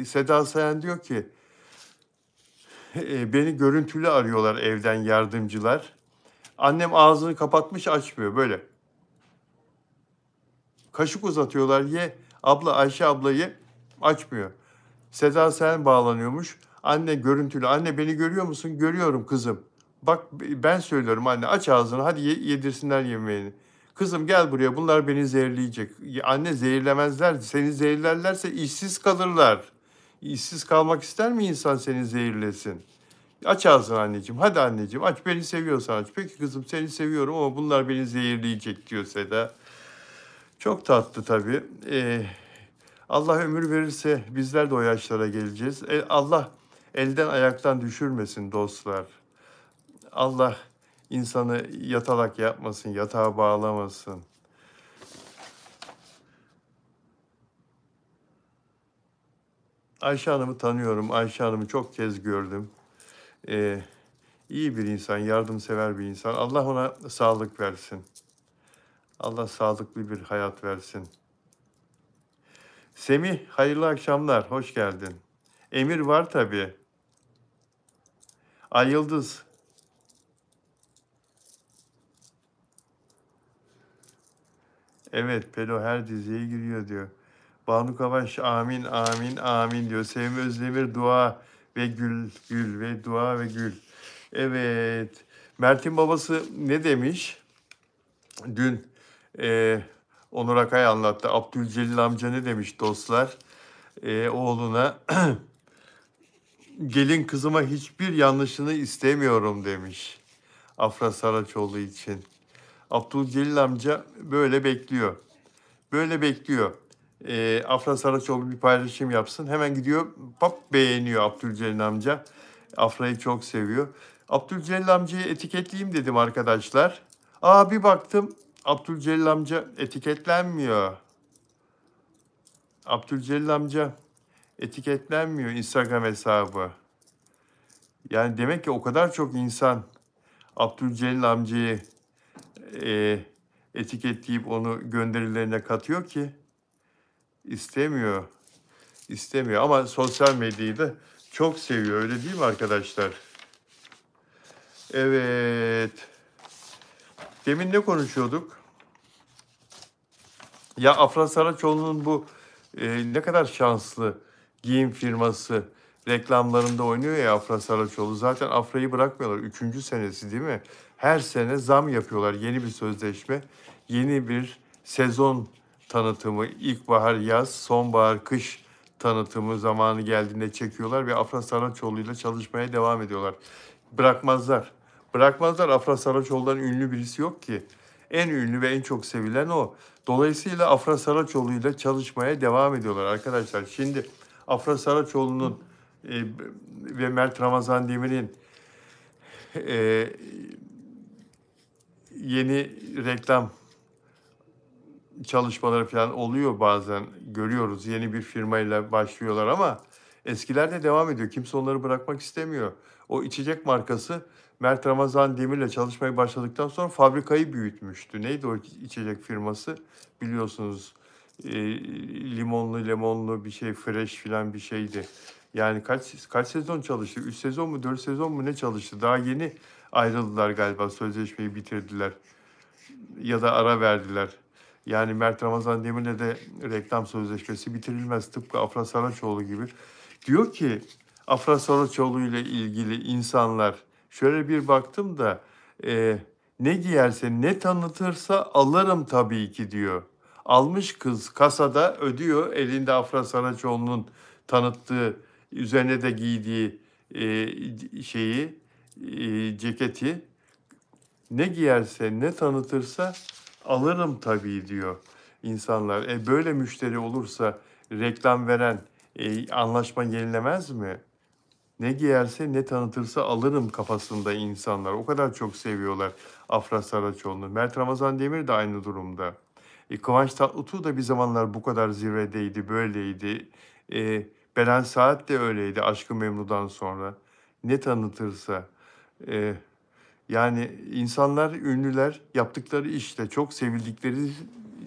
Seda Sayan diyor ki beni görüntülü arıyorlar evden yardımcılar. Annem ağzını kapatmış açmıyor böyle. Kaşık uzatıyorlar ye. Abla Ayşe ablayı açmıyor. Seda Sayan bağlanıyormuş. Anne görüntülü. Anne beni görüyor musun? Görüyorum kızım. Bak ben söylüyorum anne aç ağzını hadi yedirsinler yemeğini. Kızım gel buraya bunlar beni zehirleyecek. Anne zehirlemezler. Seni zehirlerlerse işsiz kalırlar. İşsiz kalmak ister mi insan seni zehirlesin? Aç ağzını anneciğim. Hadi anneciğim aç beni seviyorsan aç. Peki kızım seni seviyorum ama bunlar beni zehirleyecek diyor Seda. Çok tatlı tabii. Allah ömür verirse bizler de o yaşlara geleceğiz. Allah elden ayaktan düşürmesin dostlar. Allah insanı yatalak yapmasın, yatağa bağlamasın. Ayşe Hanım'ı tanıyorum. Ayşe Hanım'ı çok kez gördüm. Ee, iyi bir insan, yardımsever bir insan. Allah ona sağlık versin. Allah sağlıklı bir hayat versin. Semih, hayırlı akşamlar. Hoş geldin. Emir var tabii. Ay Yıldız. Evet, Pelo her diziye giriyor diyor. Banu Kavaş amin amin amin diyor. Sevim Özdemir dua ve gül gül ve dua ve gül. Evet. Mert'in babası ne demiş? Dün Onur Akay anlattı. Abdülcelil amca ne demiş dostlar? Oğluna gelin kızıma hiçbir yanlışını istemiyorum demiş. Afra Saraçoğlu için. Abdülcelil amca böyle bekliyor. Böyle bekliyor. Afra Saraçoğlu bir paylaşım yapsın. Hemen gidiyor, pop beğeniyor Abdülcelil amca. Afra'yı çok seviyor. Abdülcelil amcayı etiketleyeyim dedim arkadaşlar. Bir baktım Abdülcelil amca etiketlenmiyor. Abdülcelil amca etiketlenmiyor Instagram hesabı. Yani demek ki o kadar çok insan Abdülcelil amcayı e, etiketleyip onu gönderilerine katıyor ki istemiyor. İstemiyor ama sosyal medyayı da çok seviyor. Öyle değil mi arkadaşlar? Evet. Demin ne konuşuyorduk? Ya Afra Saraçoğlu'nun bu ne kadar şanslı giyim firması reklamlarında oynuyor ya Afra Saraçoğlu. Zaten Afra'yı bırakmıyorlar. 3. senesi değil mi? Her sene zam yapıyorlar. Yeni bir sözleşme, yeni bir sezon tanıtımı, ilkbahar, yaz, sonbahar, kış tanıtımı zamanı geldiğinde çekiyorlar ve Afra Saraçoğlu ile çalışmaya devam ediyorlar. Bırakmazlar. Bırakmazlar. Afra Saraçoğlu'dan ünlü birisi yok ki. En ünlü ve en çok sevilen o. Dolayısıyla Afra Saraçoğlu ile çalışmaya devam ediyorlar arkadaşlar. Şimdi Afra Saraçoğlu'nun ve Mert Ramazan Demir'in e, yeni reklam çalışmaları falan oluyor bazen görüyoruz. Yeni bir firmayla başlıyorlar ama eskiler de devam ediyor. Kimse onları bırakmak istemiyor. O içecek markası Mert Ramazan Demir'le çalışmaya başladıktan sonra fabrikayı büyütmüştü. Neydi o içecek firması? Biliyorsunuz limonlu bir şey, fresh falan bir şeydi. Yani kaç sezon çalıştı? 3 sezon mu 4 sezon mu ne çalıştı? Daha yeni ayrıldılar galiba, sözleşmeyi bitirdiler ya da ara verdiler. Yani Mert Ramazan Demir'le de reklam sözleşmesi bitirilmez. Tıpkı Afra Saraçoğlu gibi. Diyor ki Afra Saraçoğlu ile ilgili insanlar şöyle bir baktım da ne giyerse ne tanıtırsa alırım tabii ki diyor. Almış kız kasada ödüyor elinde Afra Saraçoğlu'nun tanıttığı üzerine de giydiği ceketi ne giyerse ne tanıtırsa alırım tabii diyor. insanlar. Böyle müşteri olursa reklam veren anlaşma yenilemez mi? Ne giyerse ne tanıtırsa alırım kafasında insanlar. O kadar çok seviyorlar Afra Saraçoğlu'nu. Mert Ramazan Demir de aynı durumda. Kıvanç Tatlıtuğ da bir zamanlar bu kadar zirvedeydi, böyleydi. Beren Saat de öyleydi Aşk-ı Memnu'dan sonra. Ne tanıtırsa. E, Yani insanlar, ünlüler yaptıkları işte çok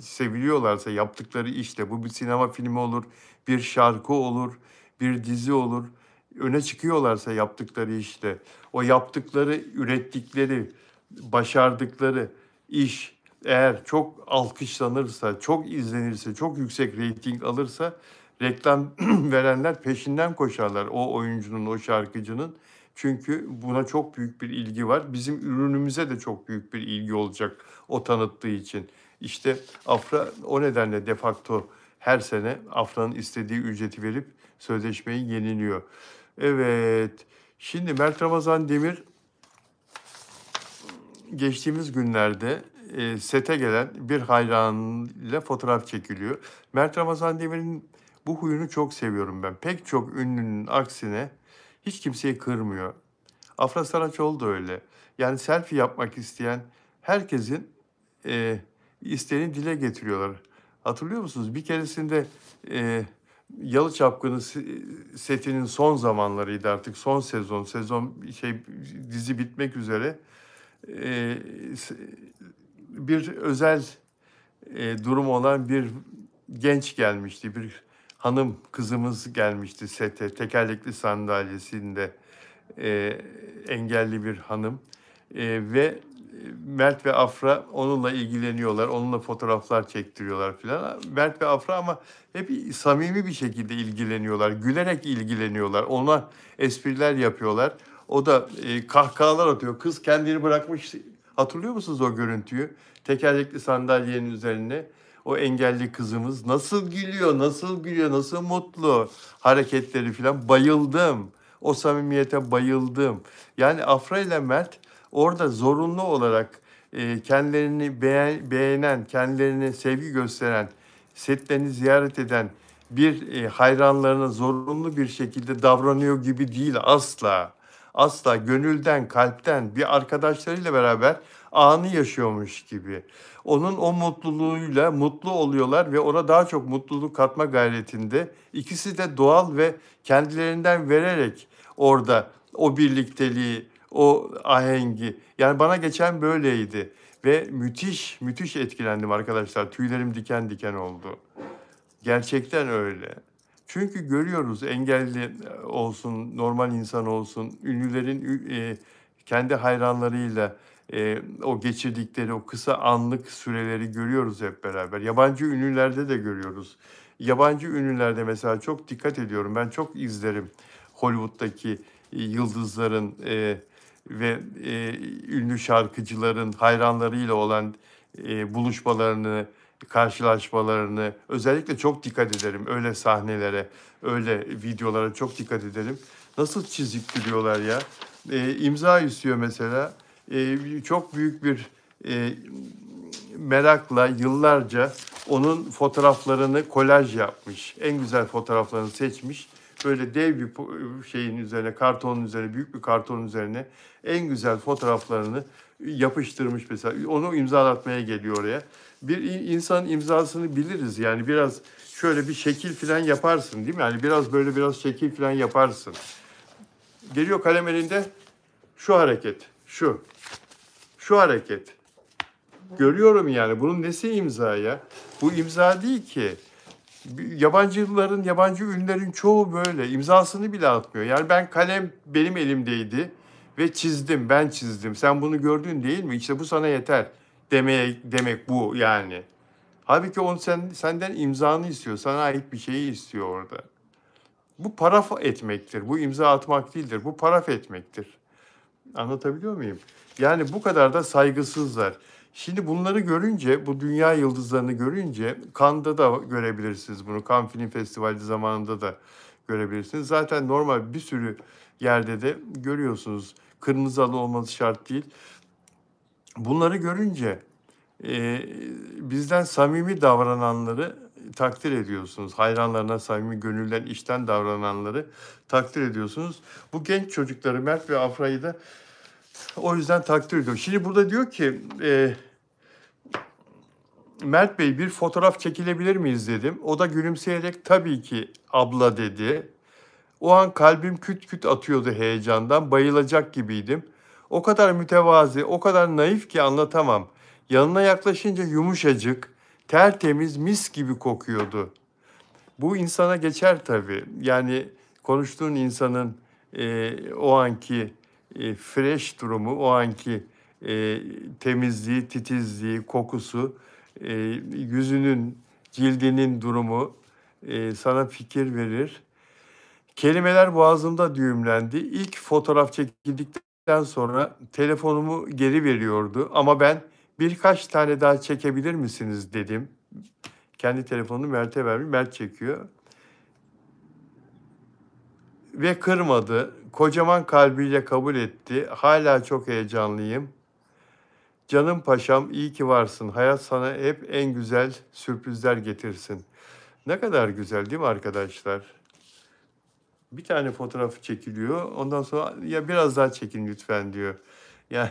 seviliyorlarsa yaptıkları işte bu bir sinema filmi olur, bir şarkı olur, bir dizi olur. Öne çıkıyorlarsa yaptıkları işte o yaptıkları, ürettikleri, başardıkları iş eğer çok alkışlanırsa, çok izlenirse, çok yüksek reyting alırsa reklam verenler peşinden koşarlar o oyuncunun, o şarkıcının. Çünkü buna çok büyük bir ilgi var. Bizim ürünümüze de çok büyük bir ilgi olacak o tanıttığı için. İşte Afra o nedenle de facto her sene Afra'nın istediği ücreti verip sözleşmeyi yeniliyor. Evet, şimdi Mert Ramazan Demir geçtiğimiz günlerde sete gelen bir hayranıyla fotoğraf çekiliyor. Mert Ramazan Demir'in bu huyunu çok seviyorum ben. Pek çok ünlünün aksine hiç kimseyi kırmıyor. Afra Saraçoğlu da öyle. Yani selfie yapmak isteyen herkesin isteğini dile getiriyorlar. Hatırlıyor musunuz? Bir keresinde e, Yalı Çapkını setinin son zamanlarıydı artık. Son sezon dizi bitmek üzere. E, Bir özel durum olan bir genç gelmişti. Bir hanım kızımız gelmişti sete. Tekerlekli sandalyesinde engelli bir hanım. Ve Mert ve Afra onunla ilgileniyorlar. Onunla fotoğraflar çektiriyorlar filan. Mert ve Afra ama hep samimi bir şekilde ilgileniyorlar. Gülerek ilgileniyorlar. Ona espriler yapıyorlar. O da kahkahalar atıyor. Kız kendini bırakmış. Hatırlıyor musunuz o görüntüyü? Tekerlekli sandalyenin üzerine o engelli kızımız nasıl gülüyor, nasıl gülüyor, nasıl mutlu hareketleri filan. Bayıldım. O samimiyete bayıldım. Yani Afra ile Mert orada zorunlu olarak kendilerini beğenen, kendilerine sevgi gösteren, setlerini ziyaret eden bir hayranlarına zorunlu bir şekilde davranıyor gibi değil asla. Asla gönülden, kalpten bir arkadaşlarıyla beraber anı yaşıyormuş gibi. Onun o mutluluğuyla mutlu oluyorlar ve ona daha çok mutluluk katma gayretinde. İkisi de doğal ve kendilerinden vererek orada o birlikteliği, o ahengi. Yani bana geçen böyleydi ve müthiş müthiş etkilendim arkadaşlar. Tüylerim diken diken oldu. Gerçekten öyle. Çünkü görüyoruz engelli olsun, normal insan olsun, ünlülerin kendi hayranlarıyla o geçirdikleri o kısa anlık süreleri görüyoruz hep beraber. Yabancı ünlülerde de görüyoruz. Yabancı ünlülerde mesela çok dikkat ediyorum. Ben çok izlerim Hollywood'daki yıldızların ve ünlü şarkıcıların hayranlarıyla olan buluşmalarını, karşılaşmalarını özellikle çok dikkat ederim. Öyle sahnelere, öyle videolara çok dikkat ederim. Nasıl çiziktiriyorlar ya? İmza istiyor mesela. Çok büyük bir merakla yıllarca onun fotoğraflarını kolaj yapmış. En güzel fotoğraflarını seçmiş. Böyle dev bir şeyin üzerine, kartonun üzerine, büyük bir kartonun üzerine en güzel fotoğraflarını yapıştırmış mesela. Onu imzalatmaya geliyor oraya. Bir insanın imzasını biliriz yani biraz şöyle bir şekil falan yaparsın değil mi? Yani biraz böyle biraz şekil falan yaparsın. Geliyor kalem elinde şu hareket, şu hareket. Görüyorum yani bunun nesi imza ya? Bu imza değil ki. Yabancıların, yabancı ünlülerin çoğu böyle. İmzasını bile atmıyor. Yani ben kalem benim elimdeydi ve çizdim, ben çizdim. Sen bunu gördün değil mi? İşte bu sana yeter demek bu yani. Halbuki onu senden imzanı istiyor. Sana ait bir şeyi istiyor orada. Bu paraf etmektir. Bu imza atmak değildir. Bu paraf etmektir. Anlatabiliyor muyum? Yani bu kadar da saygısızlar. Şimdi bunları görünce, bu dünya yıldızlarını görünce Cannes'da da görebilirsiniz bunu. Cannes Film Festivali zamanında da görebilirsiniz. Zaten normal bir sürü yerde de görüyorsunuz. Kırmızı halı olması şart değil. Bunları görünce Bizden samimi davrananları takdir ediyorsunuz. Hayranlarına samimi, gönülden, içten davrananları takdir ediyorsunuz. Bu genç çocukları, Mert ve Afra'yı da o yüzden takdir ediyorum. Şimdi burada diyor ki, Mert Bey bir fotoğraf çekilebilir miyiz dedim. O da gülümseyerek tabii ki abla dedi. O an kalbim küt küt atıyordu heyecandan, bayılacak gibiydim. O kadar mütevazi, o kadar naif ki anlatamam. Yanına yaklaşınca yumuşacık, tertemiz, mis gibi kokuyordu. Bu insana geçer tabii. Yani konuştuğun insanın o anki fresh durumu, o anki temizliği, titizliği, kokusu, yüzünün, cildinin durumu sana fikir verir. Kelimeler boğazımda düğümlendi. İlk fotoğraf çekildikten sonra telefonumu geri veriyordu ama ben birkaç tane daha çekebilir misiniz dedim. Kendi telefonunu Mert'e vermiş. Mert çekiyor. Ve kırmadı. Kocaman kalbiyle kabul etti. Hala çok heyecanlıyım. Canım paşam iyi ki varsın. Hayat sana hep en güzel sürprizler getirsin. Ne kadar güzel değil mi arkadaşlar? Bir tane fotoğrafı çekiliyor. Ondan sonra ya biraz daha çekin lütfen diyor. Yani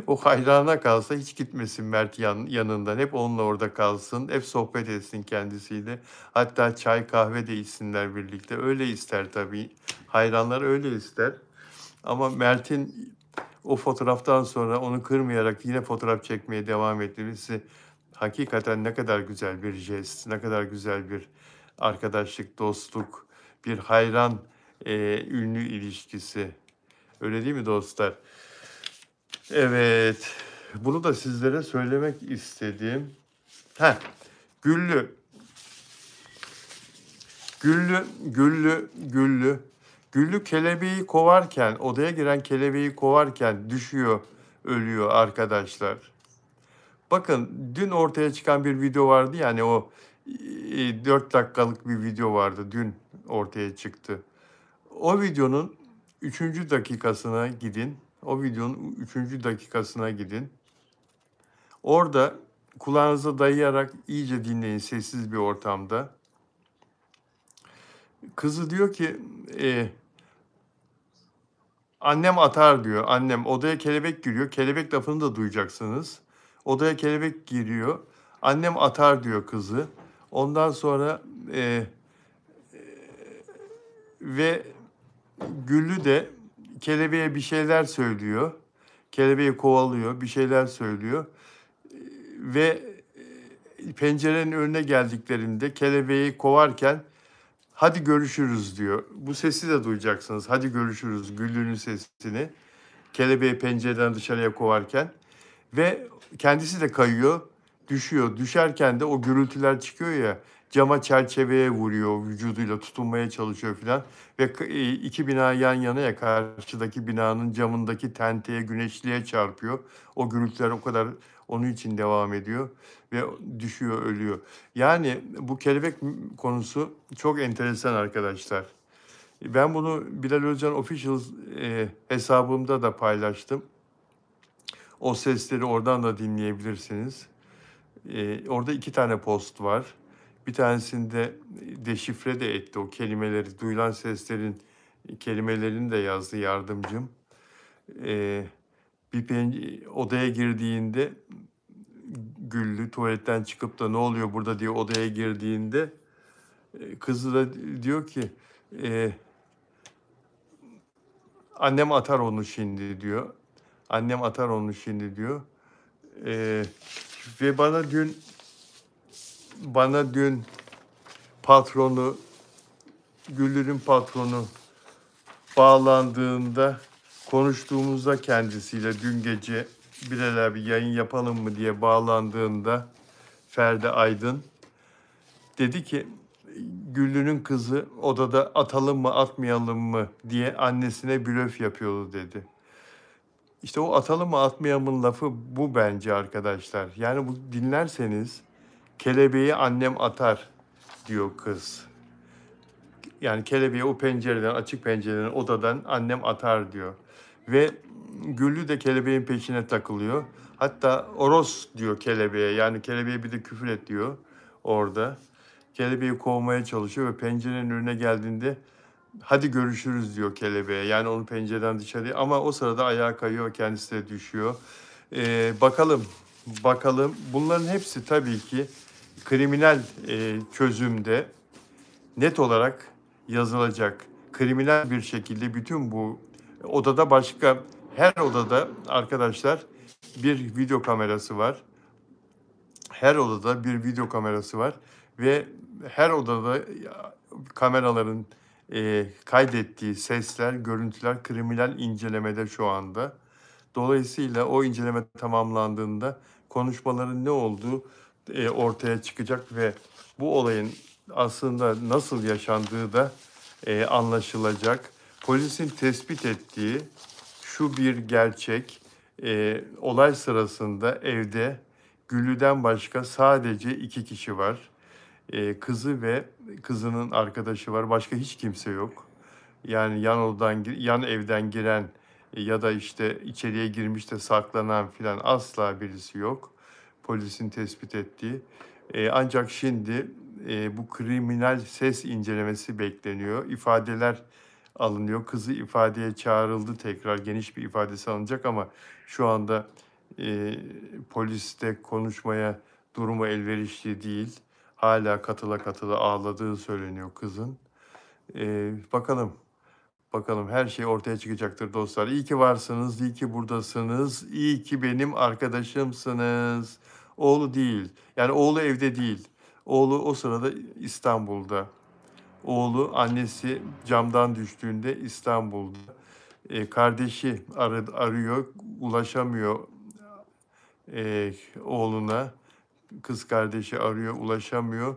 o hayrana kalsa hiç gitmesin Mert yanından. Hep onunla orada kalsın. Hep sohbet etsin kendisiyle. Hatta çay kahve de içsinler birlikte. Öyle ister tabii. Hayranlar öyle ister. Ama Mert'in o fotoğraftan sonra onu kırmayarak yine fotoğraf çekmeye devam etmesi hakikaten ne kadar güzel bir jest, ne kadar güzel bir arkadaşlık, dostluk, bir hayran ünlü ilişkisi. Öyle değil mi dostlar? Evet, bunu da sizlere söylemek istedim. Heh, Güllü, Güllü. Güllü kelebeği kovarken, odaya giren kelebeği kovarken düşüyor, ölüyor arkadaşlar. Bakın dün ortaya çıkan bir video vardı yani o 4 dakikalık bir video vardı dün ortaya çıktı. O videonun 3. dakikasına gidin. O videonun 3. dakikasına gidin. Orada kulağınıza dayayarak iyice dinleyin sessiz bir ortamda. Kızı diyor ki annem atar diyor. Annem odaya kelebek giriyor. Kelebek lafını da duyacaksınız. Odaya kelebek giriyor. Annem atar diyor kızı. Ondan sonra ve Güllü de kelebeğe bir şeyler söylüyor. Kelebeği kovalıyor, bir şeyler söylüyor. Ve pencerenin önüne geldiklerinde kelebeği kovarken hadi görüşürüz diyor. Bu sesi de duyacaksınız. Hadi görüşürüz Güllü'nün sesini. Kelebeği pencereden dışarıya kovarken. Ve kendisi de kayıyor, düşüyor. Düşerken de o gürültüler çıkıyor ya, cama çerçeveye vuruyor, vücuduyla tutunmaya çalışıyor filan. Ve iki bina yan yana ya, karşıdaki binanın camındaki tenteye, güneşliğe çarpıyor. O gürültüler o kadar onun için devam ediyor ve düşüyor, ölüyor. Yani bu kelebek konusu çok enteresan arkadaşlar. Ben bunu Bilal Özcan Official hesabımda da paylaştım. O sesleri oradan da dinleyebilirsiniz. Orada 2 tane post var. Bir tanesinde deşifre de etti o kelimeleri, duyulan seslerin kelimelerini de yazdı yardımcım. Odaya girdiğinde Güllü tuvaletten çıkıp da ne oluyor burada diye odaya girdiğinde kızı da diyor ki annem atar onu şimdi diyor. Annem atar onu şimdi diyor. Ve bana dün patronu, Güllü'nün patronu bağlandığında, konuştuğumuzda kendisiyle dün gece Bilal bir yayın yapalım mı diye bağlandığında Ferdi Aydın dedi ki Güllü'nün kızı odada atalım mı atmayalım mı diye annesine blöf yapıyordu dedi. İşte o atalım mı atmayalımın lafı bu bence arkadaşlar. Yani bu dinlerseniz kelebeği annem atar diyor kız. Yani kelebeği o pencereden, açık pencereden, odadan annem atar diyor. Ve Güllü de kelebeğin peşine takılıyor. Hatta Oros diyor kelebeğe. Yani kelebeğe bir de küfür et diyor orada. Kelebeği kovmaya çalışıyor ve pencerenin önüne geldiğinde hadi görüşürüz diyor kelebeğe. Yani onu pencereden dışarıya, ama o sırada ayağa kayıyor, kendisi de düşüyor. Bakalım. Bunların hepsi tabii ki kriminal çözümde net olarak yazılacak. Kriminal bir şekilde bütün bu odada, her odada arkadaşlar bir video kamerası var. Her odada bir video kamerası var ve her odada kameraların kaydettiği sesler, görüntüler kriminal incelemede şu anda. Dolayısıyla o inceleme tamamlandığında konuşmaların ne olduğu ortaya çıkacak ve bu olayın aslında nasıl yaşandığı da anlaşılacak. Polisin tespit ettiği şu bir gerçek: olay sırasında evde Güllü'den başka sadece 2 kişi var. Kızı ve kızının arkadaşı var. Başka hiç kimse yok. Yani yan evden giren ya da işte içeriye girmiş de saklanan filan asla birisi yok. Polisin tespit ettiği. Ancak şimdi bu kriminal ses incelemesi bekleniyor. İfadeler alınıyor. Kızı ifadeye çağrıldı tekrar. Geniş bir ifadesi alınacak ama şu anda poliste konuşmaya durumu elverişli değil. Hala katıla ağladığı söyleniyor kızın. Bakalım. Bakalım, her şey ortaya çıkacaktır dostlar. İyi ki varsınız, iyi ki buradasınız, iyi ki benim arkadaşımsınız. Oğlu değil, yani oğlu evde değil. Oğlu o sırada İstanbul'da. Oğlu, annesi camdan düştüğünde İstanbul'da. Kardeşi arıyor, ulaşamıyor oğluna. Kız kardeşi arıyor, ulaşamıyor.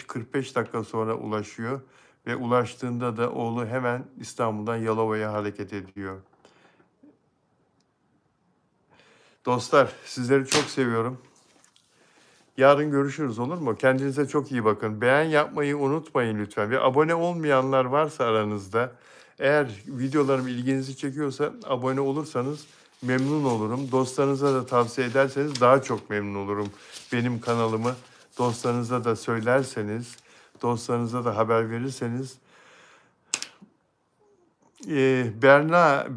45 dakika sonra ulaşıyor ve ulaştığında da oğlu hemen İstanbul'dan Yalova'ya hareket ediyor. Dostlar, sizleri çok seviyorum. Yarın görüşürüz, olur mu? Kendinize çok iyi bakın. Beğen yapmayı unutmayın lütfen. Ve abone olmayanlar varsa aranızda, eğer videolarım ilginizi çekiyorsa abone olursanız memnun olurum. Dostlarınıza da tavsiye ederseniz daha çok memnun olurum. Benim kanalımı dostlarınıza da söylerseniz, dostlarınıza da haber verirseniz.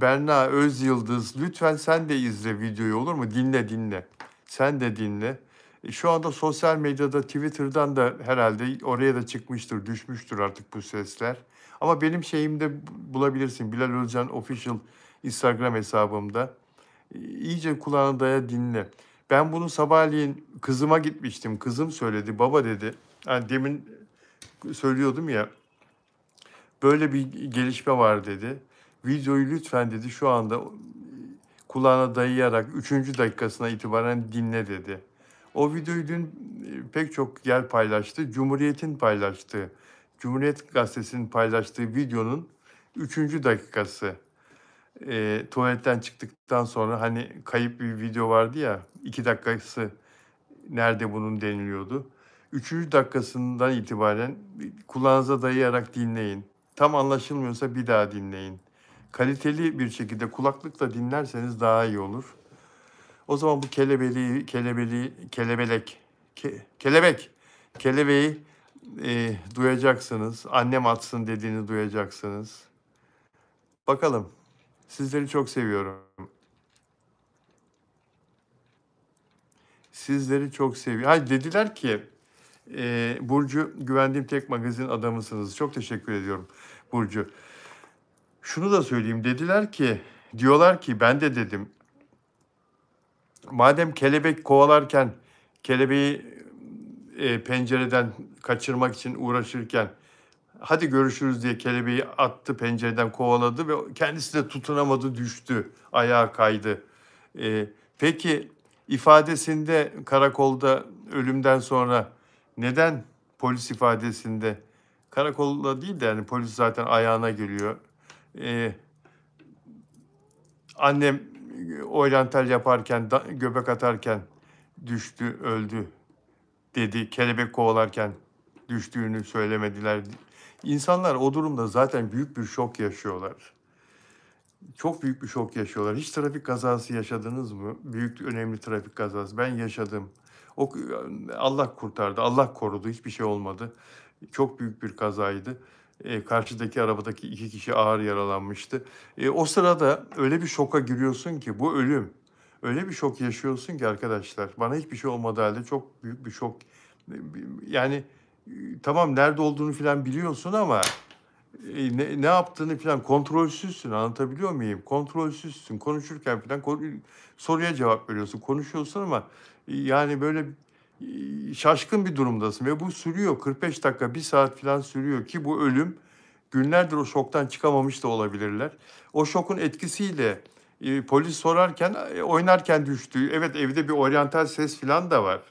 Berna Özyıldız, lütfen sen de izle videoyu, olur mu? Dinle. Sen de dinle. Şu anda sosyal medyada, Twitter'dan da herhalde oraya da çıkmıştır, düşmüştür artık bu sesler. Ama benim şeyimde bulabilirsin. Bilal Özcan Official Instagram hesabımda. İyice kulağını daya dinle. Ben bunu sabahleyin kızıma gitmiştim. Kızım söyledi. Baba dedi. Yani demin söylüyordum ya. Böyle bir gelişme var dedi. Videoyu lütfen dedi şu anda kulağına dayayarak 3. dakikasına itibaren dinle dedi. O videoyu dün pek çok yer paylaştı. Cumhuriyet Gazetesi'nin paylaştığı videonun 3. dakikası. Tuvaletten çıktıktan sonra hani kayıp bir video vardı ya, 2 dakikası nerede bunun deniliyordu. 3. dakikasından itibaren kulağınıza dayayarak dinleyin. Tam anlaşılmıyorsa bir daha dinleyin. Kaliteli bir şekilde kulaklıkla dinlerseniz daha iyi olur. O zaman bu kelebeği duyacaksınız. Annem atsın dediğini duyacaksınız. Bakalım. Sizleri çok seviyorum. Sizleri çok seviyorum. Ha, dediler ki Burcu, güvendiğim tek magazin adamısınız. Çok teşekkür ediyorum Burcu. Şunu da söyleyeyim. Diyorlar ki ben de dedim. Madem kelebek kovalarken, kelebeği pencereden kaçırmak için uğraşırken hadi görüşürüz diye kelebeği attı, pencereden kovaladı ve kendisi de tutunamadı, düştü, ayağa kaydı. Peki ifadesinde karakolda ölümden sonra neden polis ifadesinde, karakolda değil de yani polis zaten ayağına geliyor. Annem oryantal yaparken, göbek atarken düştü, öldü dedi. Kelebek kovalarken düştüğünü söylemediler. İnsanlar o durumda zaten büyük bir şok yaşıyorlar. Çok büyük bir şok yaşıyorlar. Hiç trafik kazası yaşadınız mı? Büyük, önemli trafik kazası. Ben yaşadım. O Allah kurtardı, Allah korudu. Hiçbir şey olmadı. Çok büyük bir kazaydı. Karşıdaki arabadaki 2 kişi ağır yaralanmıştı. O sırada öyle bir şoka giriyorsun ki bu ölüm. Öyle bir şok yaşıyorsun ki arkadaşlar. Bana hiçbir şey olmadığı hâlde çok büyük bir şok. Yani, tamam nerede olduğunu filan biliyorsun ama ne yaptığını falan kontrolsüzsün, anlatabiliyor muyum? Kontrolsüzsün. Konuşurken falan soruya cevap veriyorsun, konuşuyorsun ama, yani, böyle, şaşkın bir durumdasın ve bu sürüyor. 45 dakika, 1 saat falan sürüyor ki bu ölüm, günlerdir o şoktan çıkamamış da olabilirler. O şokun etkisiyle, polis sorarken, oynarken düştü. Evet, evde bir oryantal ses falan da var.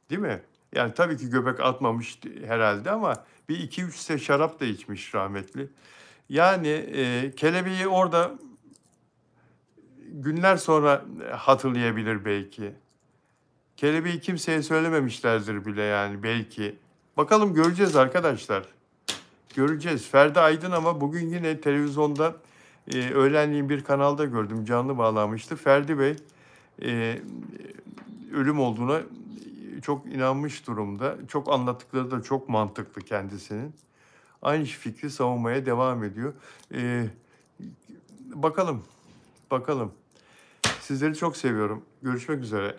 Değil mi? Yani, tabii ki göbek atmamış herhalde ama bir iki üç şişe şarap da içmiş rahmetli. Yani, kelebeği orada günler sonra, hatırlayabilir belki. Kelebeği kimseye söylememişlerdir bile yani belki. Bakalım göreceğiz arkadaşlar. Göreceğiz. Ferdi Aydın ama bugün yine televizyonda, öğlenleyin bir kanalda gördüm, canlı bağlanmıştı. Ferdi Bey, eee, ölüm olduğuna, çok inanmış durumda. Çok anlattıkları da çok mantıklı kendisinin. Aynı fikri savunmaya devam ediyor. Bakalım, bakalım. Sizleri çok seviyorum. Görüşmek üzere.